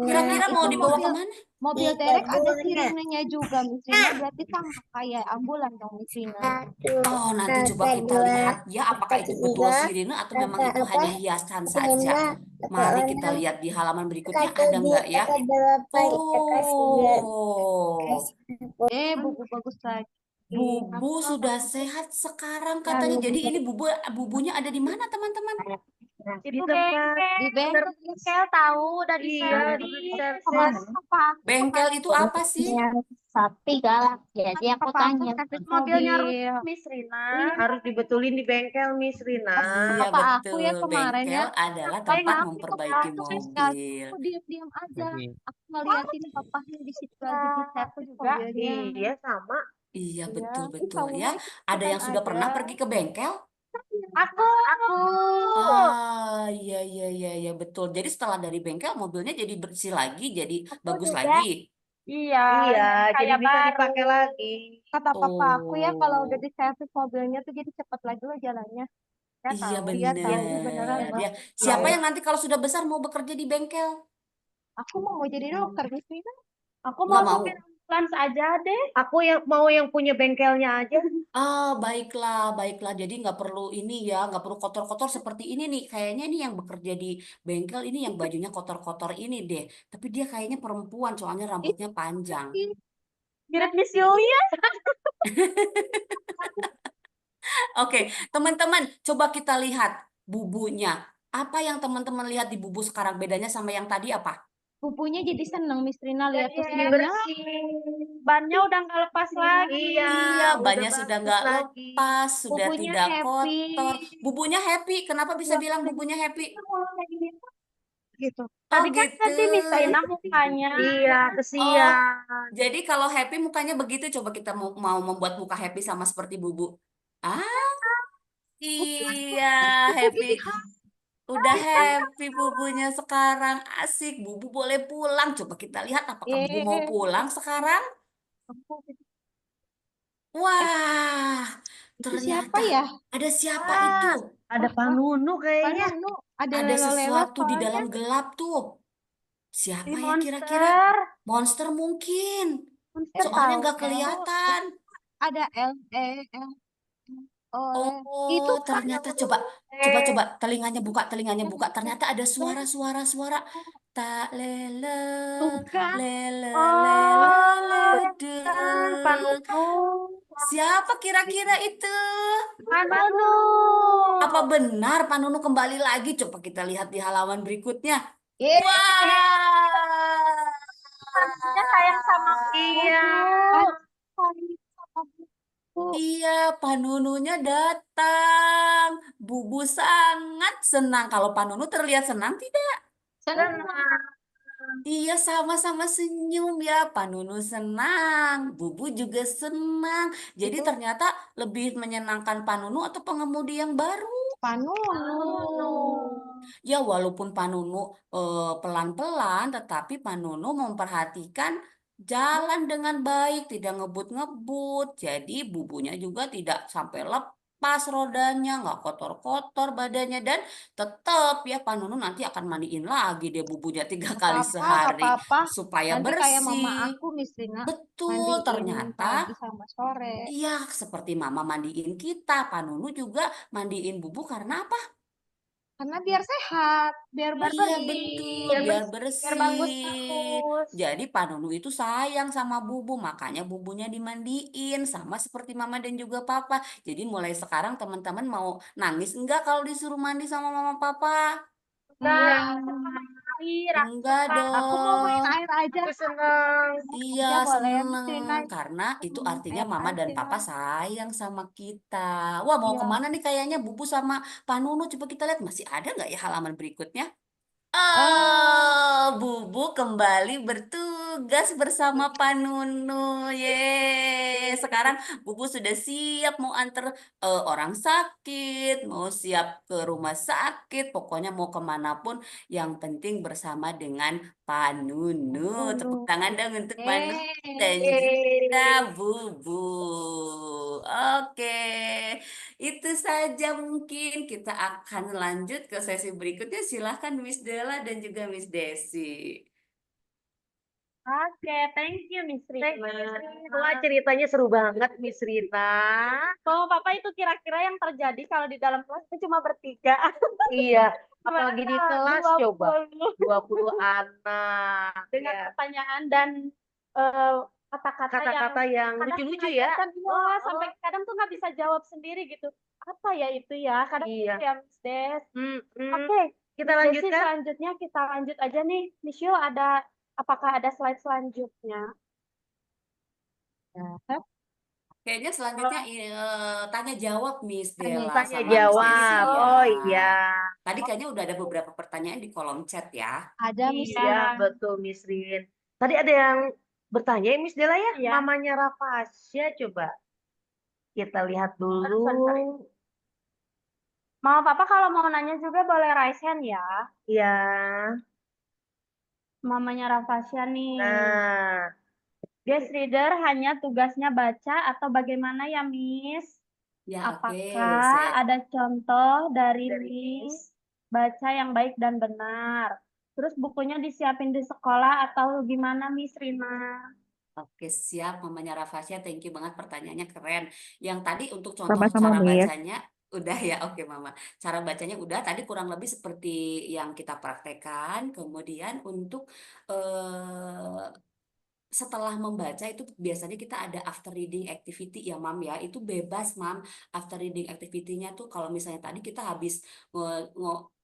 Kira-kira
itu
mau dibawa
mobil
kemana?
mobil derek ada sirenenya juga, Miss Rina. Berarti sama kayak ambulan dong, Miss Rina.
Oh, nanti coba kita lihat ya apakah itu betul sirine atau memang itu hanya hiasan saja. Mari kita lihat di halaman berikutnya ada nggak ya? Oh,
Bubu bagus lagi.
Bubu sudah sehat sekarang katanya. Jadi ini bubunya ada di mana teman-teman?
Itu
tempat
Di
bengkel tahu udah
iya, udah
diservis.
diservis.
Bengkel itu apa sih?
Sapi galak. Jadi aku tanya.
Mobilnya rusak, Miss Rina.
Harus dibetulin di bengkel, Miss Rina.
Iya
Papa aku
betul.
ya kemarin
Bengkel
ya.
adalah tempat
Aku
memperbaiki
kemarin sekali
mobil.
aku diam-diam aja. Aku ngeliatin papahnya di situ lagi di servis
juga.
mobilnya.
Iya, sama.
Iya
Iya.
betul-betul
Ih,
ya.
tahunya
Ada yang sudah
ada.
pernah pergi ke bengkel?
Aku.
Ah, iya betul. Jadi setelah dari bengkel mobilnya jadi bersih lagi, jadi bagus lagi.
Iya.
Iya, jadi
kayak
bisa
baru.
dipakai lagi.
Kata papa aku ya kalau udah
Oh,
di servis mobilnya tuh jadi cepat lagi loh jalannya. Ya
iya
tahu. Iya tahu beneran
benar
loh.
ya. Siapa yang nanti kalau sudah besar mau bekerja di bengkel?
Aku mau jadi dokter Miss Rina.
Aku
Nggak
mau
mau.
supir ambulans aja deh.
Aku mau yang punya bengkelnya aja.
Ah, baiklah. Jadi nggak perlu ini ya, nggak perlu kotor-kotor seperti ini nih. Kayaknya ini yang bekerja di bengkel ini yang bajunya kotor-kotor ini deh. Tapi dia kayaknya perempuan, soalnya rambutnya panjang.
Mirip Miss Yulia.
Oke, teman-teman, coba kita lihat bubunya. Apa yang teman-teman lihat di bubu sekarang bedanya sama yang tadi apa?
Bubunya jadi seneng Miss Rina lihat tuh
Jadi
senyumnya.
bersih. Bannya udah nggak lepas lagi.
Iya,
Iya,
udah
bannya sudah
bagus
nggak
lagi.
lepas, sudah
Bubunya
tidak
happy.
kotor. Bubunya happy. Kenapa bisa bilang bubunya happy?
Gitu.
Tadi
Oh
kan
gitu.
tadi misain mukanya.
Iya,
Oh,
kesian.
jadi kalau happy mukanya begitu. Coba kita mau membuat muka happy sama seperti bubu. Ah, iya, happy. Udah happy bubunya sekarang. Asik, bubu boleh pulang. Coba kita lihat apakah bubu mau pulang sekarang. Wah,
Itu siapa
ternyata
ya?
ada siapa itu?
Ada Panunu kayaknya.
Panunu. Ada
Ada
lewat
sesuatu di
soalnya.
dalam gelap tuh. Siapa
Ini
ya kira-kira?
monster.
Monster mungkin.
Monster
Soalnya
tahu.
nggak kelihatan.
Ada L E L oleh. Itu
Oh, ternyata coba telinganya buka, Ternyata ada suara. Tak lele,
Bukan.
lele,
Oh,
lele,
Panunu.
Siapa kira-kira itu?
Panunu.
Apa benar Panunu kembali lagi? Coba kita lihat di halaman berikutnya.
Yeay.
Wah.
Dia sayang sama
Iya.
Iya, Panununya datang. Bubu sangat senang. Kalau Panunu terlihat senang tidak?
Senang.
Iya, sama-sama senyum ya. Panunu senang, Bubu juga senang. Jadi ternyata lebih menyenangkan Panunu atau pengemudi yang baru?
Panunu.
Ya, walaupun Panunu pelan-pelan, tetapi Panunu memperhatikan jalan dengan baik, tidak ngebut-ngebut. Jadi bubunya juga tidak sampai pas rodanya, nggak kotor-kotor badannya, dan tetap ya Pak Nunu nanti akan mandiin lagi deh bubunya 3
Nggak
kali
apa-apa, nggak
sehari
apa-apa.
supaya
Nanti kayak mama
bersih.
aku, Miss Rina,
Betul,
mandiin pagi
ternyata
sama sore.
iya seperti mama mandiin kita, Pak Nunu juga mandiin bubu karena apa?
Karena biar sehat, biar
Iya
bersih.
betul,
Biar
biar
biar bagus
bersih.
terus.
Jadi Pak Nunu itu sayang sama bubu, makanya bubunya dimandiin sama seperti mama dan juga papa. Jadi mulai sekarang teman-teman mau nangis enggak kalau disuruh mandi sama mama papa?
Enggak,
Enggak,
aku senang sekali, aku
Enggak
senang.
aku mau main
dong.
air aja.
Aku senang.
Iya,
Aja boleh, Miss
seneng
Rina.
karena itu artinya
Air
mama dan
aja.
papa sayang sama kita. Wah, mau
Iya.
kemana nih kayaknya Bubu sama Pak Nunu? Coba kita lihat masih ada nggak ya halaman berikutnya?
Eh,
Oh, Bubu kembali bertugas bersama Pak Nunu. Yeay. Sekarang Bubu sudah siap mau antar orang sakit, mau siap ke rumah sakit, pokoknya mau kemanapun. Yang penting bersama dengan Pak Nunu. Tepuk
Nunu.
tangan dong untuk Pak Nunu dan juga
Yeay.
Bubu. Oke. Itu saja mungkin kita akan lanjut ke sesi berikutnya. Silahkan Miss Della dan juga Miss Desi.
Oke, thank you Miss
Thank you, Miss
Rina.
Rina. Wah, ceritanya seru banget, Miss Rina.
Kalau Papa itu kira-kira yang terjadi kalau di dalam kelas itu cuma bertiga.
Iya,
Gimana
apalagi di
kalau
kelas coba
20
20 anak.
dengan
Ya,
pertanyaan dan eh, kata-kata yang
kata-kata yang
kadang
lucu-lucu ya.
mengajarkan, iya, sampai kadang tuh nggak bisa jawab sendiri gitu. Apa ya itu ya? Kadang
Iya.
gitu ya Miss Des.
Mm-mm.
Oke,
Kita
Miss Desi
lanjutkan.
selanjutnya kita lanjut aja nih. Miss Yo apakah ada slide selanjutnya?
Ya,
Kayaknya selanjutnya tanya jawab Miss Della
Tanya
sama Miss Desi
jawab.
ya.
Oh iya.
Tadi kayaknya udah ada beberapa pertanyaan di kolom chat ya.
ada Miss
Iya.
Rina.
Iya, betul Miss Rin. Tadi ada yang bertanya ya Miss Dela ya,
Iya.
mamanya Rafasya coba. Kita lihat dulu.
Sorry. Mama Papa kalau mau nanya juga boleh raise hand ya.
Ya.
Mamanya Rafasya nih.
Nah,
Guest reader hanya tugasnya baca atau bagaimana ya Miss?
Ya, oke.
Apakah ada contoh dari
Dari
Miss baca yang baik dan benar? Terus bukunya disiapin di sekolah atau gimana Miss Rina?
Oke, siap mamanya Rafasya. Thank you banget pertanyaannya keren. Yang tadi untuk contoh
Sama-sama,
cara
Miss.
bacanya udah ya. Oke, Mama. Cara bacanya udah tadi kurang lebih seperti yang kita praktekkan. Kemudian untuk setelah membaca itu biasanya kita ada after reading activity ya Mam ya, itu bebas Mam. After reading activity-nya tuh kalau misalnya tadi kita habis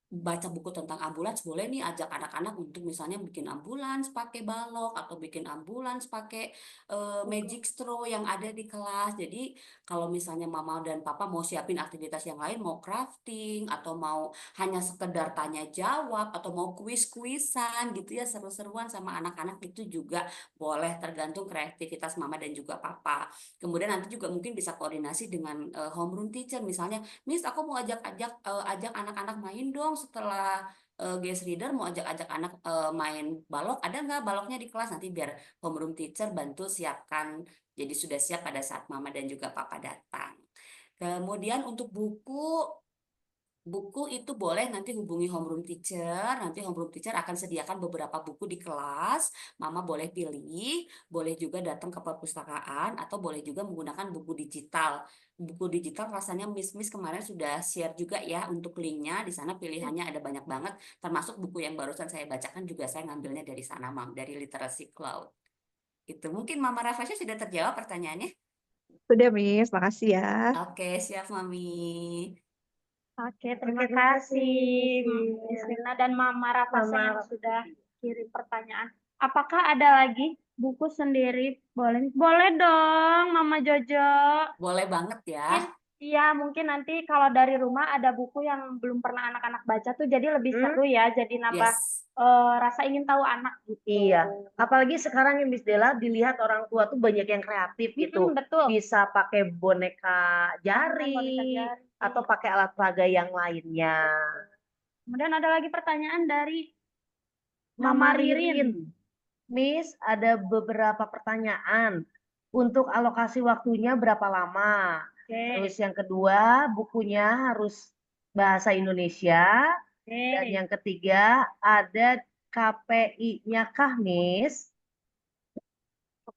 baca buku tentang ambulans, boleh nih ajak anak-anak untuk misalnya bikin ambulans pakai balok atau bikin ambulans pakai magic straw yang ada di kelas. Jadi kalau misalnya mama dan papa mau siapin aktivitas yang lain, mau crafting atau mau hanya sekedar tanya jawab atau mau kuis-kuisan gitu ya, seru-seruan sama anak-anak, itu juga boleh, tergantung kreativitas mama dan juga papa. Kemudian nanti juga mungkin bisa koordinasi dengan homeroom teacher, misalnya Miss aku mau ajak anak-anak main dong setelah guest reader, mau ajak anak main balok, ada nggak baloknya di kelas, nanti biar homeroom teacher bantu siapkan jadi sudah siap pada saat mama dan juga papa datang. Kemudian untuk buku itu boleh nanti hubungi homeroom teacher, nanti homeroom teacher akan sediakan beberapa buku di kelas, mama boleh pilih, boleh juga datang ke perpustakaan, atau boleh juga menggunakan buku digital. Buku digital rasanya Miss kemarin sudah share juga ya untuk linknya, di sana pilihannya ada banyak banget, termasuk buku yang barusan saya bacakan juga saya ngambilnya dari sana Mam, dari Literacy Cloud. Itu mungkin Mama Rafasya sudah terjawab pertanyaannya?
Sudah, Miss. Makasih ya.
Oke, siap Mami.
Oke, terima kasih Miss Rina dan Mama Rafasya yang sudah kirim pertanyaan. Apakah ada lagi buku sendiri? Boleh, boleh dong, Mama Jojo.
Boleh banget ya.
Iya, mungkin nanti kalau dari rumah ada buku yang belum pernah anak-anak baca tuh, jadi lebih seru ya, jadi nambah rasa ingin tahu anak gitu.
Iya, apalagi sekarang yang Miss Della dilihat orang tua tuh banyak yang kreatif gitu.
Betul.
Bisa pakai boneka jari atau pakai alat peraga yang lainnya.
Kemudian ada lagi pertanyaan dari
Mama Ririn. Miss, ada beberapa pertanyaan. Untuk alokasi waktunya berapa lama? Terus yang kedua, bukunya harus bahasa Indonesia. Dan yang ketiga, ada KPI-nya kah, Miss?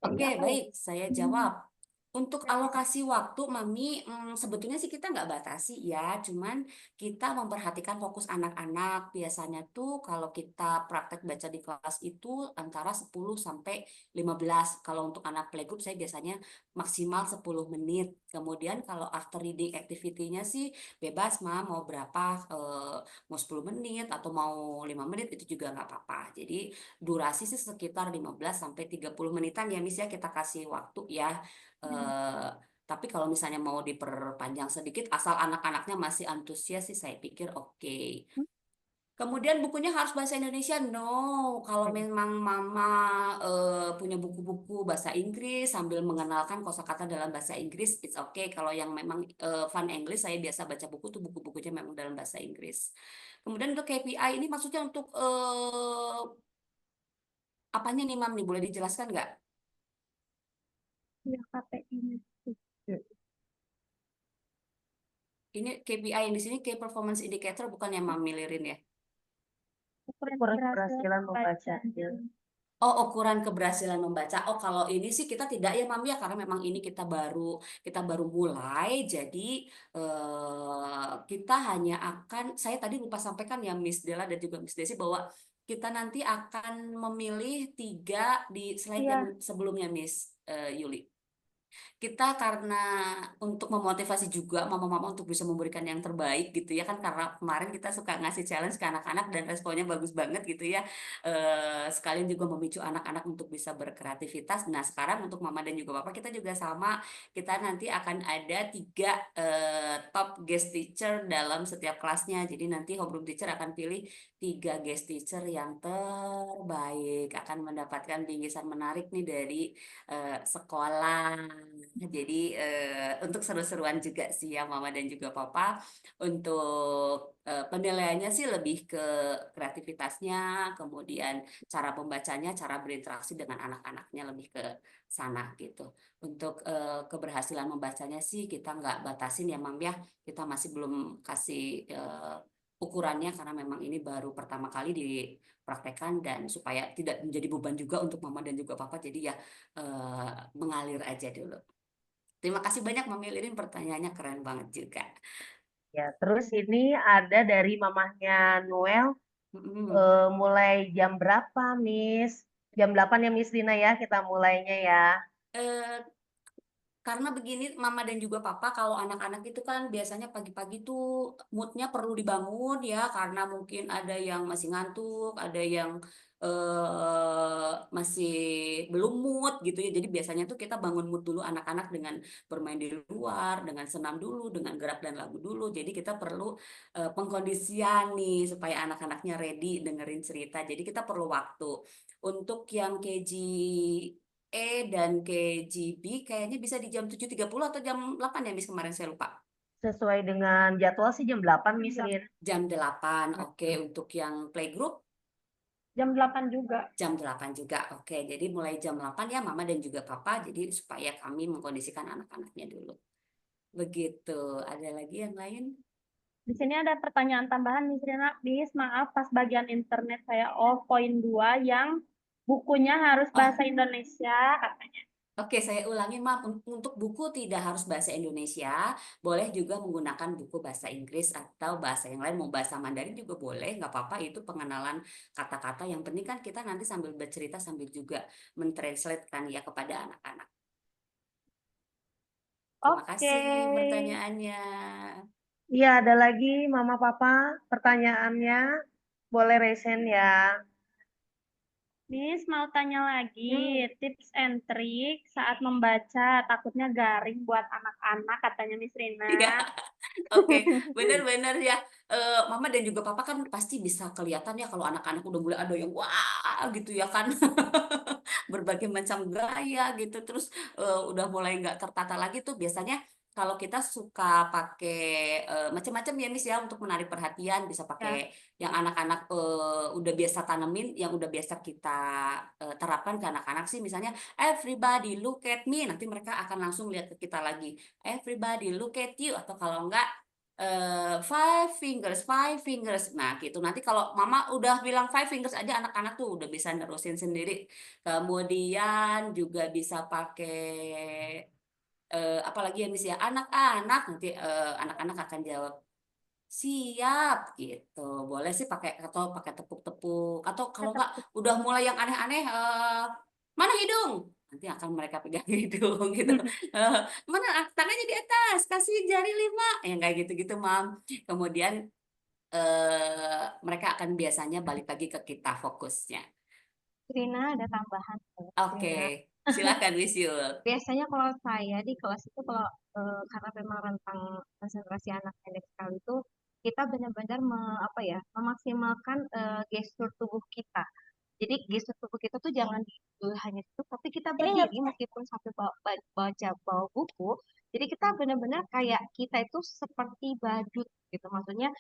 Oke, baik, saya jawab. Untuk alokasi waktu, Mami, sebetulnya sih kita nggak batasi ya, cuman kita memperhatikan fokus anak-anak. Biasanya tuh kalau kita praktek baca di kelas itu antara 10 sampai 15. Kalau untuk anak playgroup saya biasanya maksimal 10 menit. Kemudian kalau after reading activity-nya sih bebas, Ma, mau berapa, mau 10 menit atau mau 5 menit itu juga nggak apa-apa. Jadi durasi sih sekitar 15 sampai 30 menitan ya, Miss ya, kita kasih waktu ya. Tapi kalau misalnya mau diperpanjang sedikit, asal anak-anaknya masih antusias sih saya pikir oke. Kemudian bukunya harus bahasa Indonesia? No, kalau memang Mama punya buku-buku bahasa Inggris sambil mengenalkan kosakata dalam bahasa Inggris, it's okay. Kalau yang memang fun English, saya biasa baca buku tuh buku-bukunya memang dalam bahasa Inggris. Kemudian untuk KPI ini maksudnya untuk apanya nih, Mam? Nih boleh dijelaskan nggak?
Ya, KPI-nya.
Ini KPI yang di sini Key Performance Indicator bukan yang Mam milirin ya?
Ukuran
Keberhasilan membaca.
Oh, ukuran keberhasilan membaca. Oh, kalau ini sih kita tidak ya, Mam ya, karena memang ini kita baru mulai. Jadi kita hanya akan, saya tadi lupa sampaikan ya, Miss Della dan juga Miss Desi, bahwa kita nanti akan memilih 3 di slide yang sebelumnya, Miss Yuli. Kita karena untuk memotivasi juga mama-mama untuk bisa memberikan yang terbaik gitu ya kan, karena kemarin kita suka ngasih challenge ke anak-anak dan responnya bagus banget gitu ya, sekalian juga memicu anak-anak untuk bisa berkreativitas. Nah sekarang untuk mama dan juga bapak kita juga sama, kita nanti akan ada 3 top guest teacher dalam setiap kelasnya. Jadi nanti homeroom teacher akan pilih 3 guest teacher yang terbaik, akan mendapatkan bingkisan menarik nih dari sekolah. Jadi untuk seru-seruan juga sih ya Mama dan juga Papa. Untuk penilaiannya sih lebih ke kreativitasnya, kemudian cara pembacanya, cara berinteraksi dengan anak-anaknya lebih ke sana gitu. Untuk keberhasilan membacanya sih kita nggak batasin ya Mam ya. Kita masih belum kasih ukurannya karena memang ini baru pertama kali dipraktekkan, dan supaya tidak menjadi beban juga untuk Mama dan juga Papa, jadi ya mengalir aja dulu. Terima kasih banyak Mami Lirin, pertanyaannya keren banget juga.
Ya, terus ini ada dari mamahnya Noel, mulai jam berapa, Miss? Jam 8 ya, Miss Lina ya, kita mulainya ya.
Karena begini Mama dan juga Papa, kalau anak-anak itu kan biasanya pagi-pagi tuh moodnya perlu dibangun ya, karena mungkin ada yang masih ngantuk, ada yang masih belum mood gitu ya. Jadi biasanya tuh kita bangun mood dulu anak-anak dengan bermain di luar, dengan senam dulu, dengan gerak dan lagu dulu. Jadi kita perlu pengkondisian nih supaya anak-anaknya ready dengerin cerita. Jadi kita perlu waktu. Untuk yang KG dan KGB kayaknya bisa di jam 7.30 atau jam 8 ya Miss, kemarin saya lupa.
Sesuai dengan jadwal sih jam 8, Miss Lin.
Jam 8, oke. Untuk yang playgroup?
Jam 8 juga.
Jam 8 juga, oke. Jadi mulai jam 8 ya Mama dan juga Papa, jadi supaya kami mengkondisikan anak-anaknya dulu. Begitu, ada lagi yang lain?
Di sini ada pertanyaan tambahan, Miss Rina. Miss, maaf pas bagian internet saya off poin 2 yang bukunya harus bahasa Indonesia katanya.
Oke, saya ulangi, maaf. Untuk buku tidak harus bahasa Indonesia, boleh juga menggunakan buku bahasa Inggris atau bahasa yang lain, mau bahasa Mandarin juga boleh, nggak apa-apa. Itu pengenalan kata-kata. Yang penting kan kita nanti sambil bercerita sambil juga mentranslate kan ya kepada anak-anak. Terima kasih pertanyaannya.
Iya, ada lagi Mama Papa pertanyaannya. Boleh resen ya.
Miss mau tanya lagi, tips and trick saat membaca, takutnya garing buat anak-anak katanya Miss Rina.
Iya. Oke, benar-benar ya. Mama dan juga Papa kan pasti bisa kelihatan ya kalau anak-anak udah mulai ada yang wah gitu ya kan. Berbagai macam gaya gitu, terus udah mulai nggak tertata lagi tuh biasanya kalau kita suka pakai macam-macam ya Miss ya untuk menarik perhatian, bisa
Ya.
pakai yang anak-anak udah biasa tanemin, yang udah biasa kita terapkan ke anak-anak sih, misalnya everybody look at me, nanti mereka akan langsung lihat ke kita lagi, everybody look at you, atau kalau enggak five fingers. Nah, gitu. Nanti kalau mama udah bilang five fingers aja, anak-anak tuh udah bisa nerusin sendiri. Kemudian juga bisa pakai apalagi ya Miss ya, anak-anak, nanti anak-anak akan jawab siap gitu. Boleh sih pakai, atau pakai tepuk-tepuk, atau kalau enggak udah mulai yang aneh-aneh, mana hidung, nanti akan mereka pegang hidung gitu. Eh, Mana tangannya di atas, kasih jari 5, yang kayak gitu-gitu Mam. Kemudian mereka akan biasanya balik lagi ke kita fokusnya.
Rina ada tambahan.
Oke,
Rina.
silakan Miss Yul.
Biasanya kalau saya di kelas itu kalau karena memang rentang konsentrasi anak pendek sekali itu kita benar-benar apa ya memaksimalkan gestur tubuh kita. Jadi gestur tubuh kita tuh jangan hanya itu, tapi kita berdiri meskipun sampai bawa buku. Jadi kita benar-benar kayak kita itu seperti badut gitu. Maksudnya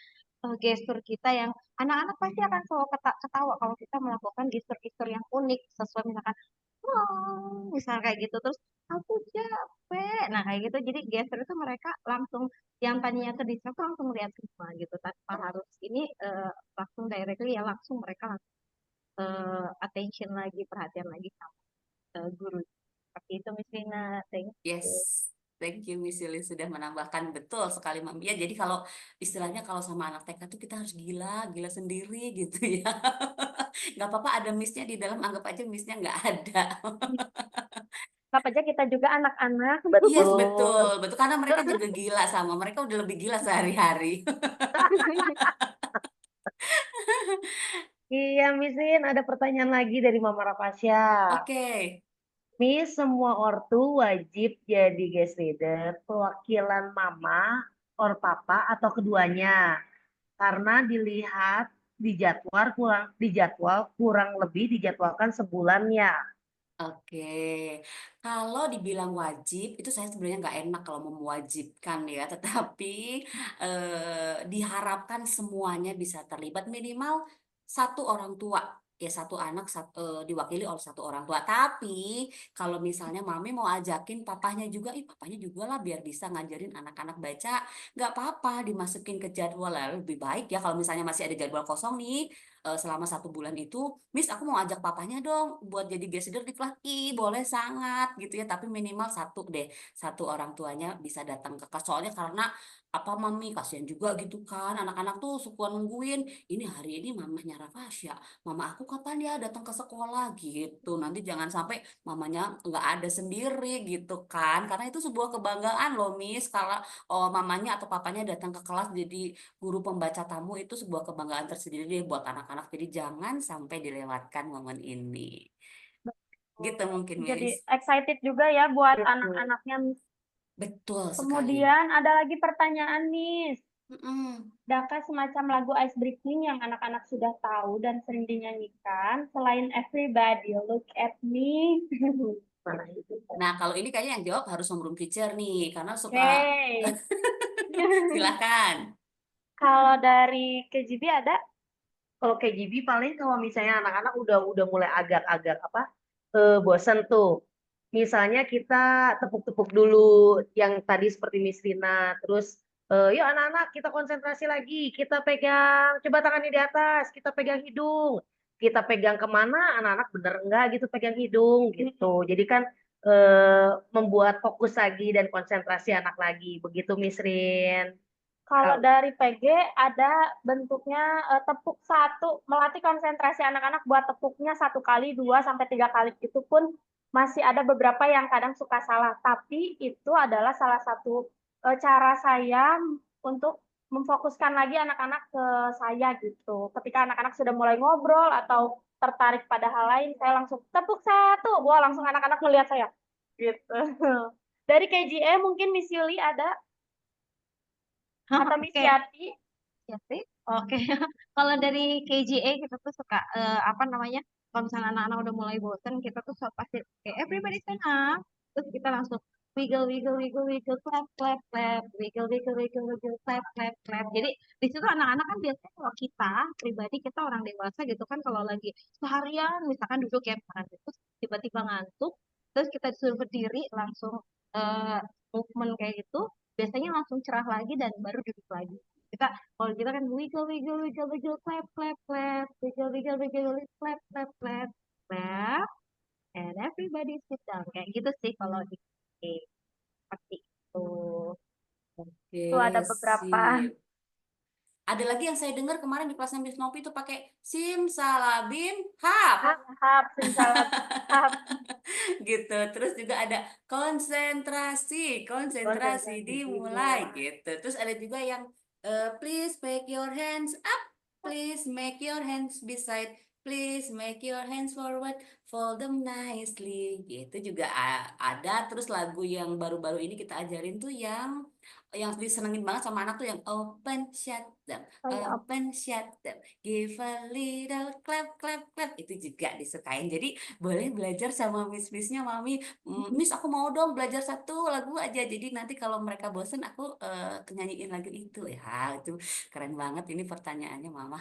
gestur kita yang anak-anak pasti akan selalu ketawa kalau kita melakukan gestur-gestur yang unik sesuai misalkan oh, misal kayak gitu terus aku capek. Nah, kayak gitu. Jadi gestur itu mereka langsung yang tadinya terdistract tuh langsung lihat semua gitu tanpa harus ini langsung directly ya langsung mereka langsung attention lagi, perhatian lagi sama guru. Seperti itu Miss Rina. Thank
Yes,
you.
thank you Miss Yuli sudah menambahkan, betul sekali Mam. Ya, jadi kalau istilahnya kalau sama anak TK tuh kita harus gila sendiri gitu ya. Nggak apa-apa ada Miss-nya di dalam, anggap aja Miss-nya nggak ada.
Anggap aja kita juga anak-anak.
Yes,
Betul.
betul, betul. Karena mereka juga gila sama, mereka udah lebih gila sehari-hari.
Iya, Misin, ada pertanyaan lagi dari Mama Rapasya.
Oke.
Miss, semua ortu wajib jadi guest leader, perwakilan mama, or papa, atau keduanya. Karena dilihat di jadwal kurang lebih dijadwalkan sebulan ya.
Oke, kalau dibilang wajib, itu saya sebenarnya nggak enak kalau mau mewajibkan ya, tetapi diharapkan semuanya bisa terlibat, minimal satu orang tua, ya satu anak diwakili oleh satu orang tua. Tapi kalau misalnya mami mau ajakin papahnya juga, papahnya juga lah biar bisa ngajarin anak-anak baca, nggak apa-apa dimasukin ke jadwal. Lalu lebih baik ya kalau misalnya masih ada jadwal kosong nih, selama 1 bulan itu, Miss aku mau ajak papanya dong buat jadi guest leader di kelas. Ih, boleh sangat gitu ya, tapi minimal satu deh, satu orang tuanya bisa datang ke kelas. Soalnya karena apa mami, kasihan juga gitu kan, anak-anak tuh suka nungguin, ini hari ini mamanya Rafasya, mama aku kapan ya datang ke sekolah gitu. Nanti jangan sampai mamanya nggak ada sendiri gitu kan, karena itu sebuah kebanggaan loh Miss, kalau mamanya atau papanya datang ke kelas jadi guru pembaca tamu, itu sebuah kebanggaan tersendiri deh buat anak-anak. Jadi jangan sampai dilewatkan momen ini. Gitu mungkin,
Jadi
Miss.
excited juga ya buat
Betul.
anak-anaknya, Miss.
Betul sekali.
Kemudian ada lagi pertanyaan, Miss.
Mm-mm.
Adakah semacam lagu ice breaking yang anak-anak sudah tahu dan sering dinyanyikan selain Everybody Look at Me?
Mana itu?
Nah, kalau ini kayaknya yang jawab harus homeroom teacher nih, karena
Oke.
suka. Silakan.
Kalau dari KGB ada?
Kalau KGB paling kalau misalnya anak-anak udah mulai agak-agak bosen tuh. Misalnya kita tepuk-tepuk dulu yang tadi seperti Miss Rina, terus yuk anak-anak kita konsentrasi lagi, kita pegang, coba tangannya di atas, kita pegang hidung, kita pegang kemana, anak-anak bener enggak gitu pegang hidung gitu. Jadi kan membuat fokus lagi dan konsentrasi anak lagi, begitu Miss Rin.
Kalau dari PG ada bentuknya tepuk satu, melatih konsentrasi anak-anak buat tepuknya 1 kali, 2 sampai 3 kali. Itu pun masih ada beberapa yang kadang suka salah. Tapi itu adalah salah satu cara saya untuk memfokuskan lagi anak-anak ke saya gitu. Ketika anak-anak sudah mulai ngobrol atau tertarik pada hal lain, saya langsung tepuk 1. Wah, langsung anak-anak melihat saya. Gitu. Dari KGE mungkin Miss Yuli ada? Atau Miss Yati?
Yati? Oke. Kalau dari KGA kita tuh suka apa namanya? Kalau misalnya anak-anak udah mulai bosen, kita tuh suka pasti everybody stand up. Terus kita langsung wiggle, wiggle, wiggle, wiggle, clap, clap, clap, wiggle, wiggle, wiggle, wiggle, clap, clap, clap. Jadi di situ anak-anak kan biasanya kalau kita pribadi kita orang dewasa gitu kan kalau lagi seharian misalkan duduk ya misalkan terus tiba-tiba ngantuk, terus kita disuruh berdiri langsung eh, movement kayak gitu, biasanya langsung cerah lagi dan baru duduk lagi. Kita kalau kita kan wiggle, wiggle, wiggle, wiggle, clap, clap, clap, wiggle, wiggle, wiggle, wiggle, clap, clap, clap, clap, and everybody sit down. Kayak gitu sih kalau di seperti itu.
Oke,
Itu ada beberapa.
sip. Ada lagi yang saya dengar kemarin di kelasnya Miss Novi itu pakai simsalabim hap.
Hap, simsalabim, hap.
Gitu. Terus juga ada konsentrasi, konsentrasi dimulai gitu. Terus ada juga yang please make your hands up, please make your hands beside, please make your hands forward, fold them nicely. Gitu juga ada. Terus lagu yang baru-baru ini kita ajarin tuh yang disenengin banget sama anak tuh yang open shut them, open shut them, give a little clap clap clap, itu juga disukain. Jadi boleh belajar sama miss-missnya, mami, miss aku mau dong belajar satu lagu aja, jadi nanti kalau mereka bosen aku nyanyiin lagu itu ya. Itu keren banget ini pertanyaannya mama.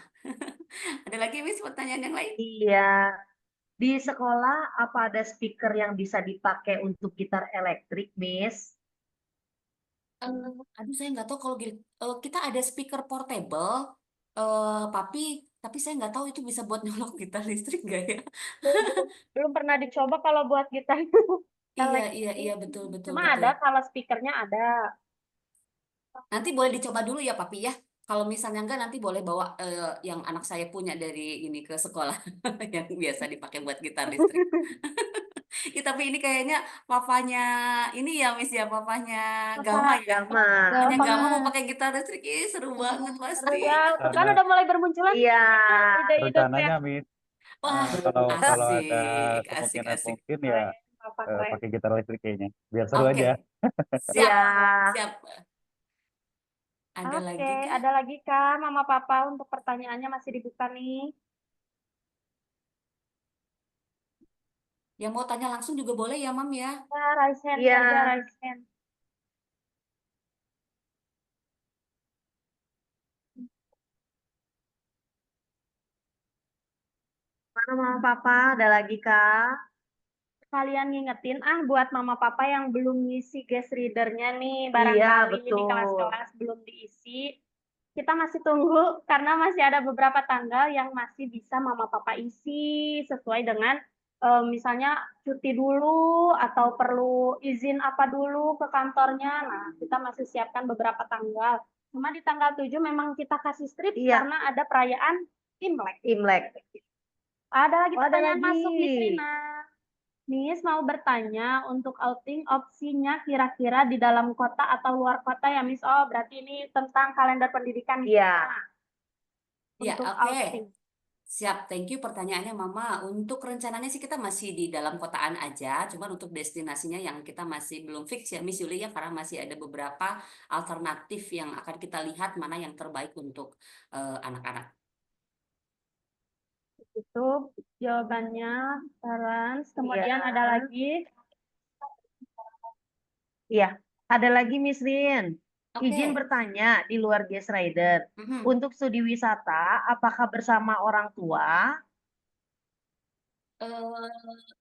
Ada lagi miss pertanyaan yang lain?
Iya. Di sekolah apa ada speaker yang bisa dipakai untuk gitar elektrik, Miss?
Aduh saya nggak tahu kalau kita ada speaker portable, tapi saya nggak tahu itu bisa buat nyolok gitar listrik nggak ya?
Belum pernah dicoba kalau buat gitar
Iya
elektrik.
betul
Cuma
betul.
ada kalau speakernya ada.
Nanti boleh dicoba dulu ya papi ya. Kalau misalnya enggak nanti boleh bawa yang anak saya punya dari ini ke sekolah yang biasa dipakai buat gitar listrik. Ya, tapi ini kayaknya papanya ini ya Miss ya, papanya Gama ya.
Gama.
Papanya Gama mau pakai gitar listrik, ih seru banget pasti.
Seru ya, tuh kan udah mulai bermunculan
Iya.
ide-ide
Rencananya,
kreatif.
Miss,
Wah,
kalau ada
asik.
kemungkinan mungkin ya
Keren, Papa keren.
pakai gitar listrik kayaknya, biar seru
Oke,
aja.
siap,
Iya.
siap. Ada
Oke,
lagi kah?
ada lagi kah Mama Papa untuk pertanyaannya masih dibuka nih?
Yang mau tanya langsung juga boleh ya, Mam ya.
Ya, raise hand
Iya.
saja, raise hand.
Mana Mama Papa? Ada lagi kah?
Kalian ngingetin buat Mama Papa yang belum ngisi guest readernya nih,
Iya,
barangkali di
betul.
kelas-kelas belum diisi. Kita masih tunggu karena masih ada beberapa tanggal yang masih bisa Mama Papa isi sesuai dengan misalnya cuti dulu atau perlu izin apa dulu ke kantornya. Nah, kita masih siapkan beberapa tanggal. Cuma di tanggal 7 memang kita kasih strip
Iya.
karena ada perayaan Imlek.
Imlek.
Ada lagi
Oh, ada
pertanyaan masuk, Miss
lagi.
Rina. Miss mau bertanya untuk outing opsinya kira-kira di dalam kota atau luar kota ya, Miss? Oh, berarti ini tentang kalender pendidikan.
Iya.
Ya,
Untuk
oke.
outing.
Siap, thank you pertanyaannya Mama. Untuk rencananya sih kita masih di dalam kotaan aja, cuman untuk destinasinya yang kita masih belum fix ya Miss Yuli ya, karena masih ada beberapa alternatif yang akan kita lihat mana yang terbaik untuk anak-anak.
Itu jawabannya, Terence. Kemudian
Iya.
ada lagi.
Iya. Ada lagi Miss Rin.
Oke.
Izin bertanya di luar guest rider. Untuk studi wisata, apakah bersama orang tua?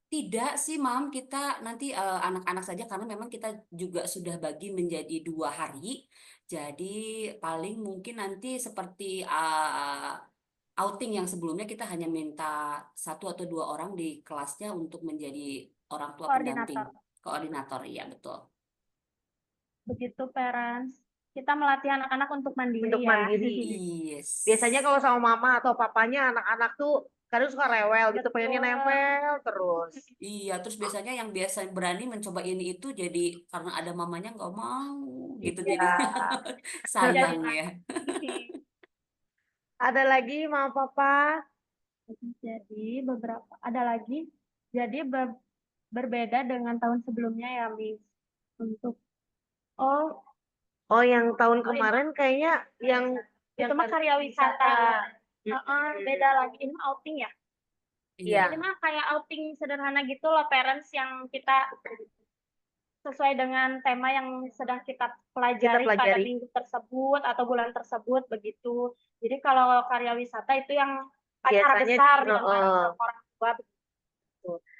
Tidak sih, Mam. Kita nanti anak-anak saja karena memang kita juga sudah bagi menjadi 2 hari. Jadi paling mungkin nanti seperti outing yang sebelumnya kita hanya minta 1 atau 2 orang di kelasnya untuk menjadi orang tua pendamping. Koordinator, iya betul.
Begitu, parents. Kita melatih anak-anak untuk mandiri
Untuk
ya.
mandiri.
Yes.
Biasanya kalau sama mama atau papanya anak-anak tuh kadang suka rewel gitu, pengennya nempel terus.
Iya, terus biasanya yang biasa berani mencoba ini itu jadi karena ada mamanya nggak mau gitu
Iya.
jadinya sayang ya.
Ada lagi Mama Papa?
Jadi beberapa ada lagi. Jadi berbeda dengan tahun sebelumnya ya, Miss. Untuk
yang tahun kemarin kayaknya yang
itu mah karya wisata. Beda lagi ini mah outing ya.
Iya.
Ini mah kayak outing sederhana gitu loh, parents yang kita sesuai dengan tema yang sedang kita pelajari pada minggu tersebut atau bulan tersebut begitu. Jadi kalau karya wisata itu yang acara
Biasanya
besar yang banyak orang tua.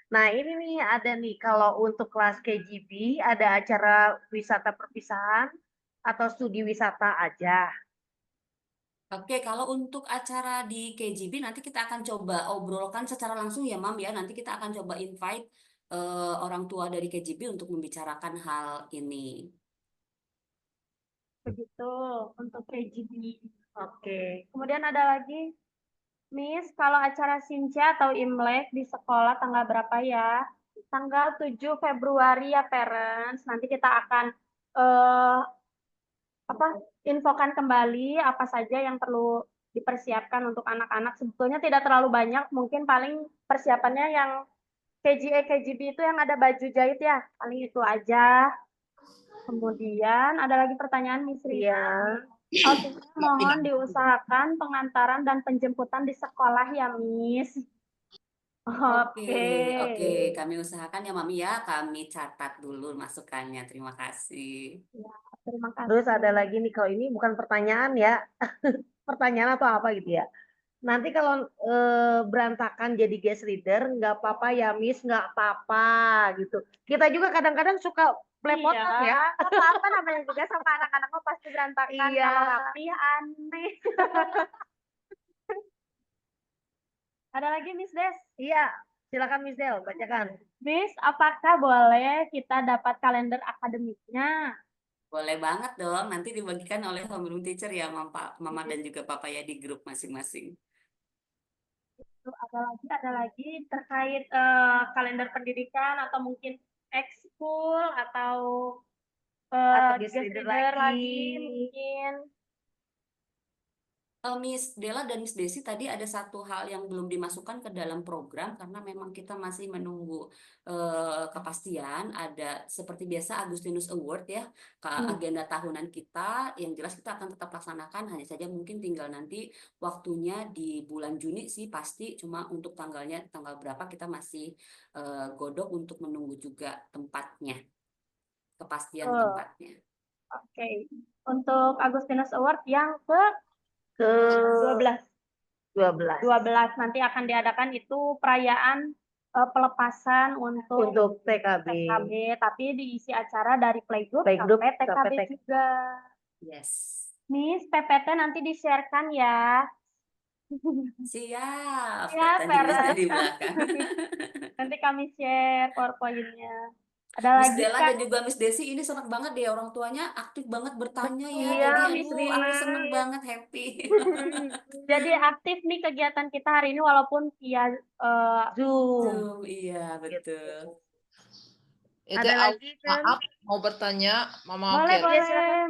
Nah, ini nih ada nih kalau untuk kelas KGB ada acara wisata perpisahan atau studi wisata aja.
Oke, kalau untuk acara di KGB nanti kita akan coba obrolkan secara langsung ya, Mam ya. Nanti kita akan coba invite orang tua dari KGB untuk membicarakan hal ini.
Begitu untuk KGB. Oke. Kemudian ada lagi, Miss, kalau acara Sinca atau Imlek di sekolah tanggal berapa ya? Tanggal 7 Februari ya, parents. Nanti kita akan infokan kembali apa saja yang perlu dipersiapkan untuk anak-anak. Sebetulnya tidak terlalu banyak, mungkin paling persiapannya yang KGA, KGB itu yang ada baju jahit ya, paling itu aja. Kemudian ada lagi pertanyaan Miss Rina. Mohon diusahakan pengantaran dan penjemputan di sekolah ya, Miss.
Oke, kami usahakan ya, Mami ya. Kami catat dulu masukannya. Terima kasih.
Ya, terima kasih.
Terus ada lagi nih, kalau ini bukan pertanyaan ya, pertanyaan atau apa gitu ya. Nanti kalau berantakan jadi guest reader, nggak apa-apa ya, Miss, nggak apa-apa gitu. Kita juga kadang-kadang suka belepotan ya.
Apa-apa namanya juga sama anak-anak mah pasti berantakan.
Iya.
Kalau rapi aneh. Ada lagi Miss Des?
Iya, silakan Miss Del, bacakan.
Miss, apakah boleh kita dapat kalender akademiknya?
Boleh banget dong. Nanti dibagikan oleh homeroom teacher ya, Mama dan juga Papa ya di grup masing-masing.
Ada lagi terkait kalender pendidikan atau mungkin ekskul atau guest reader lagi mungkin.
Miss Della dan Miss Desi tadi ada satu hal yang belum dimasukkan ke dalam program karena memang kita masih menunggu kepastian. Ada seperti biasa Agustinus Award ya, agenda tahunan kita. Yang jelas kita akan tetap laksanakan, hanya saja mungkin tinggal nanti waktunya di bulan Juni sih pasti. Cuma untuk tanggalnya tanggal berapa kita masih godok untuk menunggu juga tempatnya, kepastian tempatnya.
Oke. Untuk Agustinus Award yang ke 12 nanti akan diadakan itu perayaan pelepasan untuk
TKB.
Tapi diisi acara dari playgroup
sampai
TKB juga.
Yes.
Miss, PPT nanti di-sharekan ya.
Siap.
Ya,
Di belakang.
Nanti kami share PowerPoint-nya. Ada
Miss
lagi
Della
kan?
dan juga Miss Desi ini senang banget deh, orang tuanya aktif banget bertanya ya.
Iya,
Jadi
Miss
aduh, aku seneng banget, happy.
Jadi aktif nih kegiatan kita hari ini walaupun via
Zoom. Iya, betul.
Ada lagi kan? Maaf, mau bertanya, Mama.
Boleh,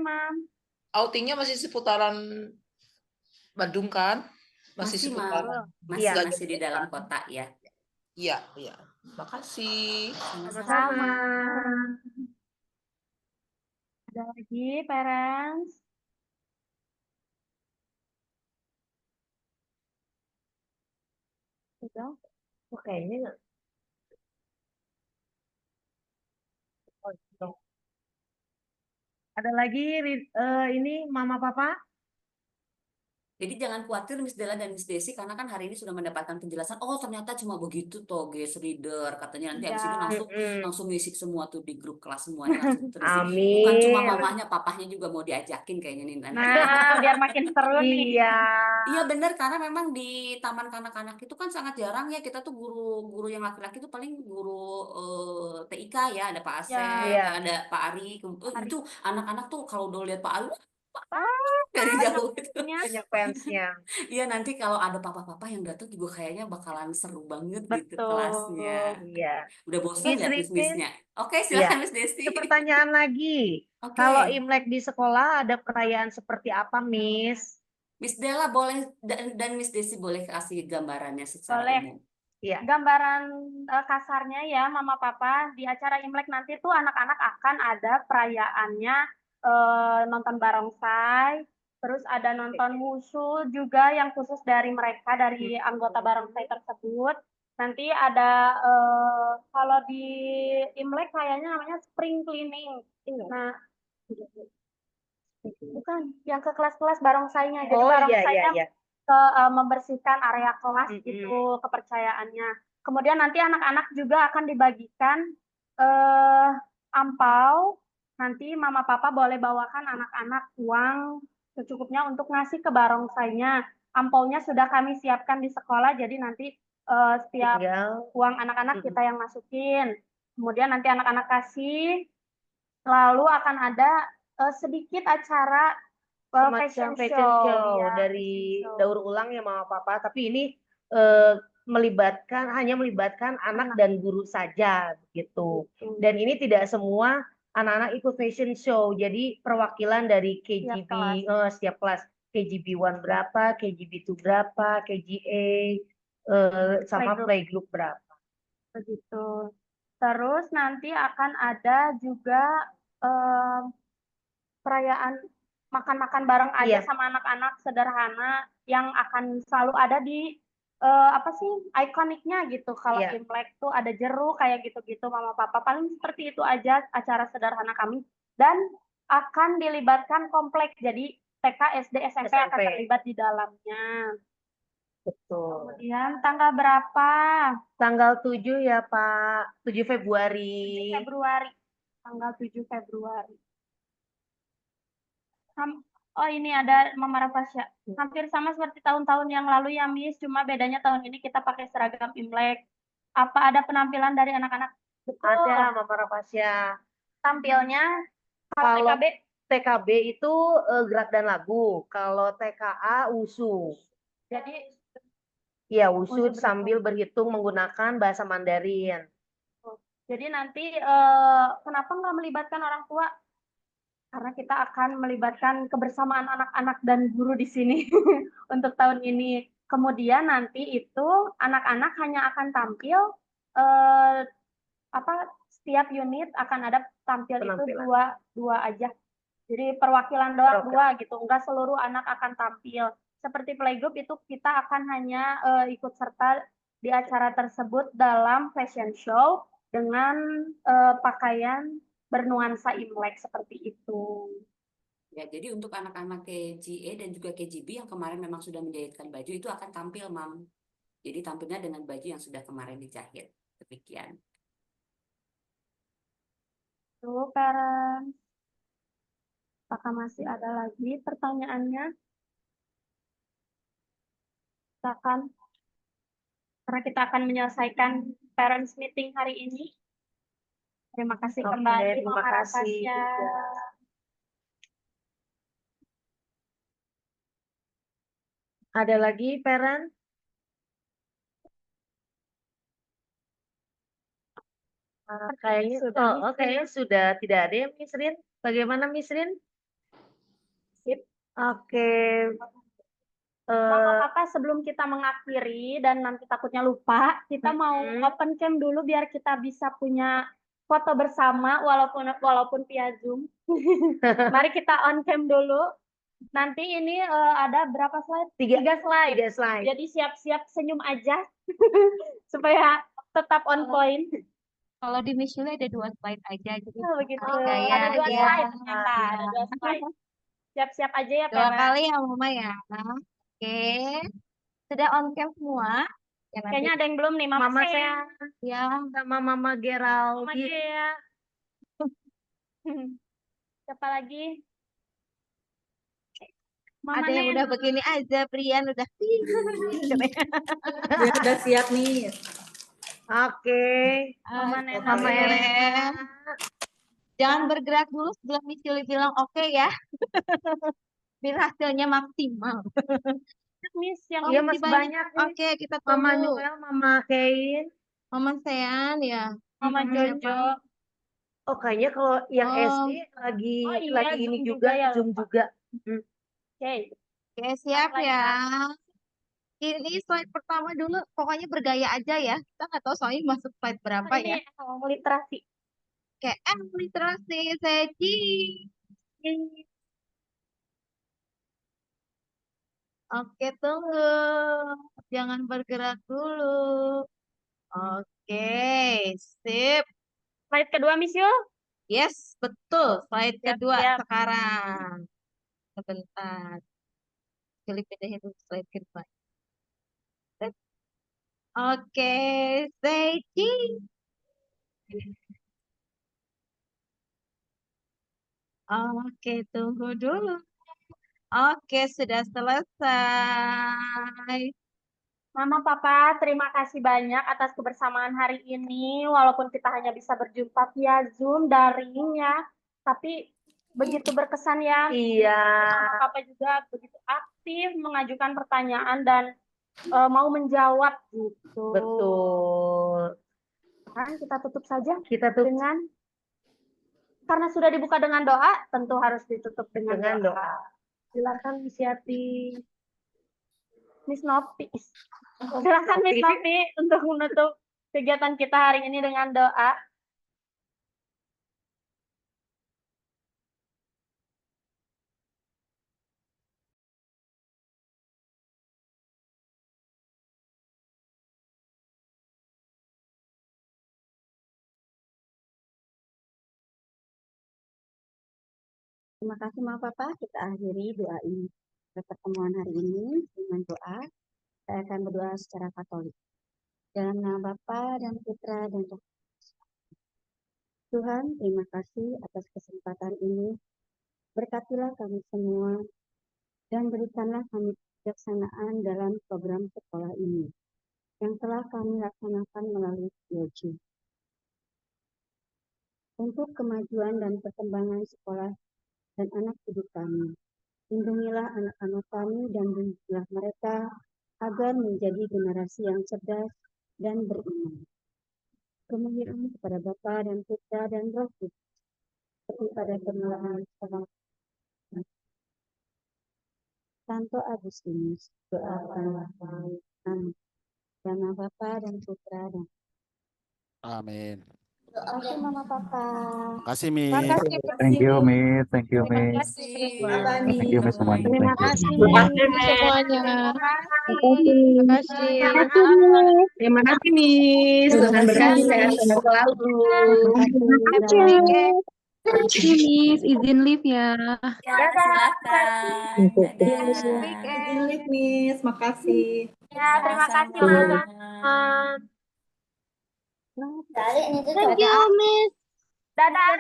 Mam.
Outingnya masih seputaran Bandung kan?
Masih,
seputaran.
Masih di dalam kota ya.
Iya. Makasih.
Sama-sama. Ada lagi, parents? Sudah?
Kayaknya nggak. Ada lagi ini Mama Papa?
Jadi jangan khawatir Miss Della dan Miss Desi karena kan hari ini sudah mendapatkan penjelasan. Oh ternyata cuma begitu toh guys reader katanya nanti habis ini langsung ngisi semua tuh di grup kelas semuanya langsung terisi.
Amin.
Bukan cuma mamahnya, papahnya juga mau diajakin kayaknya nih nanti.
Nah biar makin seru nih.
Iya benar karena memang di taman kanak-kanak itu kan sangat jarang ya kita tuh guru yang laki-laki tuh paling guru TIK ya ada Pak Asep, ada Pak Ari. Itu anak-anak tuh kalau udah lihat Pak Ari dari jauh itu
banyak fansnya.
Iya nanti kalau ada papa-papa yang datang juga kayaknya bakalan seru banget gitu kelasnya.
Iya.
Udah bosan lihat Miss-Missnya. Oke silakan Miss Desi.
Pertanyaan lagi. Kalau Imlek di sekolah ada perayaan seperti apa, Miss?
Miss Della boleh dan Miss Desi boleh kasih gambarannya secara umum.
Iya. Gambaran kasarnya ya Mama Papa di acara Imlek nanti tuh anak-anak akan ada perayaannya nonton barongsai, terus ada nonton wushu juga yang khusus dari mereka dari anggota barongsai tersebut. Nanti ada kalau di Imlek kayaknya namanya spring cleaning. Nah, bukan yang ke kelas-kelas barongsainya. Jadi
Oh iya iya
barongsainya
iya.
membersihkan area kelas gitu kepercayaannya. Kemudian nanti anak-anak juga akan dibagikan ampau. Nanti mama papa boleh bawakan anak-anak uang secukupnya untuk ngasih ke barongsainya. Ampaunya sudah kami siapkan di sekolah, jadi nanti setiap
Tinggal.
uang anak-anak kita yang masukin. Kemudian nanti anak-anak kasih, lalu akan ada sedikit acara
Semacam fashion show
ya,
dari
fashion show.
daur ulang ya mama papa, tapi ini hanya melibatkan anak dan guru saja gitu. Dan ini tidak semua anak-anak ikut fashion show, jadi perwakilan dari KGB setiap kelas, KGB 1 berapa, KGB 2 berapa, KGA sama playgroup berapa.
Begitu. Terus nanti akan ada juga perayaan makan-makan bareng aja sama anak-anak sederhana yang akan selalu ada di apa sih ikoniknya gitu. Kalau Imlek tuh ada jeruk kayak gitu-gitu mama papa. Paling seperti itu aja acara sederhana kami, dan akan dilibatkan komplek. Jadi TK, SD, SMP akan terlibat di dalamnya.
Betul.
Kemudian tanggal berapa?
Tanggal 7 ya Pak, 7 Februari.
7 Februari. Tanggal 7 Februari. Oh ini ada Mama Rafasya. Hampir sama seperti tahun-tahun yang lalu ya Miss, cuma bedanya tahun ini kita pakai seragam Imlek. Apa ada penampilan dari anak-anak? Betul.
Ada Mama Rafasya.
Tampilnya
kalau TKB itu gerak dan lagu, kalau TKA wusu.
Jadi
ya wusu sambil berhitung menggunakan bahasa Mandarin.
Jadi nanti kenapa nggak melibatkan orang tua? Karena kita akan melibatkan kebersamaan anak-anak dan guru di sini untuk tahun ini. Kemudian nanti itu anak-anak hanya akan tampil setiap unit akan ada tampil itu dua aja. Jadi perwakilan doang dua gitu, enggak seluruh anak akan tampil. Seperti playgroup itu kita akan hanya ikut serta di acara tersebut dalam fashion show dengan pakaian bernuansa Imlek seperti itu.
Ya, jadi untuk anak-anak KGA dan juga KGB yang kemarin memang sudah menjahitkan baju itu akan tampil, Mam. Jadi tampilnya dengan baju yang sudah kemarin dijahit. Demikian.
Tuh, parents. Apakah masih ada lagi pertanyaannya? Silakan. Karena kita akan menyelesaikan parents meeting hari ini. Terima kasih kembali,
terima kasih. Ada lagi parent? Kayaknya sudah tidak ada ya Miss Rin. Bagaimana Miss Rin?
Sip.
Oke.
Mama-papa sebelum kita mengakhiri dan nanti takutnya lupa, kita mau open cam dulu biar kita bisa punya foto bersama walaupun via Zoom. Mari kita on cam dulu. Nanti ini ada berapa slide? 3 slide.
3 slide.
Jadi siap-siap senyum aja supaya tetap on point.
Kalau di Miss Yuli ada 2 slide aja. Jadi
begitu.
Ya,
ada 2 slide ternyata. Ada 2 slide. Siap-siap aja ya,
2 kali ya Mama ya. Oke. Sudah on cam semua? Ya,
kayaknya ada yang belum nih, Mama saya.
Ya.
Sama Mama Gerald.
Mama Gea. Siapa lagi? Mama
ada yang udah begini aja, Brian udah.
Ya, udah siap nih.
Oke.
Mama
Nena. Jangan bergerak dulu sebelum Miss Yuli bilang oke ya. Biar hasilnya maksimal.
Miss yang
masih banyak.
Oke, kita tunggu.
Mama Noel, Mama Kein,
Mama Sean ya.
Mama Jojo.
Oh, kayaknya kalau yang SD lagi ini juga ya, Zoom juga.
Oke,
siap ya. Ini slide pertama dulu, pokoknya bergaya aja ya. Kita nggak tahu soalnya masuk slide berapa ya.
Literasi.
Oke, literasi, Seji. Oke, tunggu. Jangan bergerak dulu. Oke, sip.
Slide kedua, Miss Yul.
Yes, betul. Slide kedua
Siap.
sekarang. Sebentar. Pilih pindahin dulu slide kedua. Sip. Oke, say cheese. Oke, tunggu dulu. Oke, sudah selesai.
Mama, Papa, terima kasih banyak atas kebersamaan hari ini. Walaupun kita hanya bisa berjumpa via Zoom daring ya, tapi begitu berkesan ya.
Iya.
Mama, Papa juga begitu aktif mengajukan pertanyaan dan mau menjawab gitu.
Betul.
Kan kita tutup saja
Kita tutup
dengan, karena sudah dibuka dengan doa, tentu harus ditutup dengan doa. Silakan Miss Yati. Miss Novi. Silakan Miss Novi untuk menutup kegiatan kita hari ini dengan doa.
Terima kasih Mama Papa, kita akhiri doa ini. Pertemuan hari ini dengan doa, saya akan berdoa secara Katolik. Dalam nama Bapa dan Putra dan Roh Kudus. Tuhan, terima kasih atas kesempatan ini. Berkatilah kami semua dan berikanlah kami kebijaksanaan dalam program sekolah ini yang telah kami laksanakan melalui POG. Untuk kemajuan dan perkembangan sekolah dan anak didik kami. Lindungilah anak-anak kami dan bimbinglah mereka agar menjadi generasi yang cerdas dan beriman. Kemuliaan kepada Bapa dan Putra dan Roh Kudus, seperti pada permulaan sekarang. Santo Agustinus, doakanlah kami. Amin. Nama Bapa dan Putra dan
Amin.
Oke Mama Papa.
Makasih, Miss.
Thank you, Miss. Thank you,
Terima
Miss.
kasih.
Thank you, Miss semuanya.
Terima
Thank you.
kasih
semuanya.
Terima kasih.
Terima kasih, Miss. Tuhan berkati sehat selalu.
Terima kasih, Miss. Izin live ya.
Ya, silakan.
Izin live, Miss. Makasih.
Ya, terima kasih teman-teman.
Thank you, Miss.
Dadah.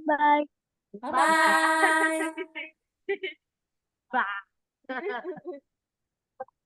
Bye.
Bye.
Bye.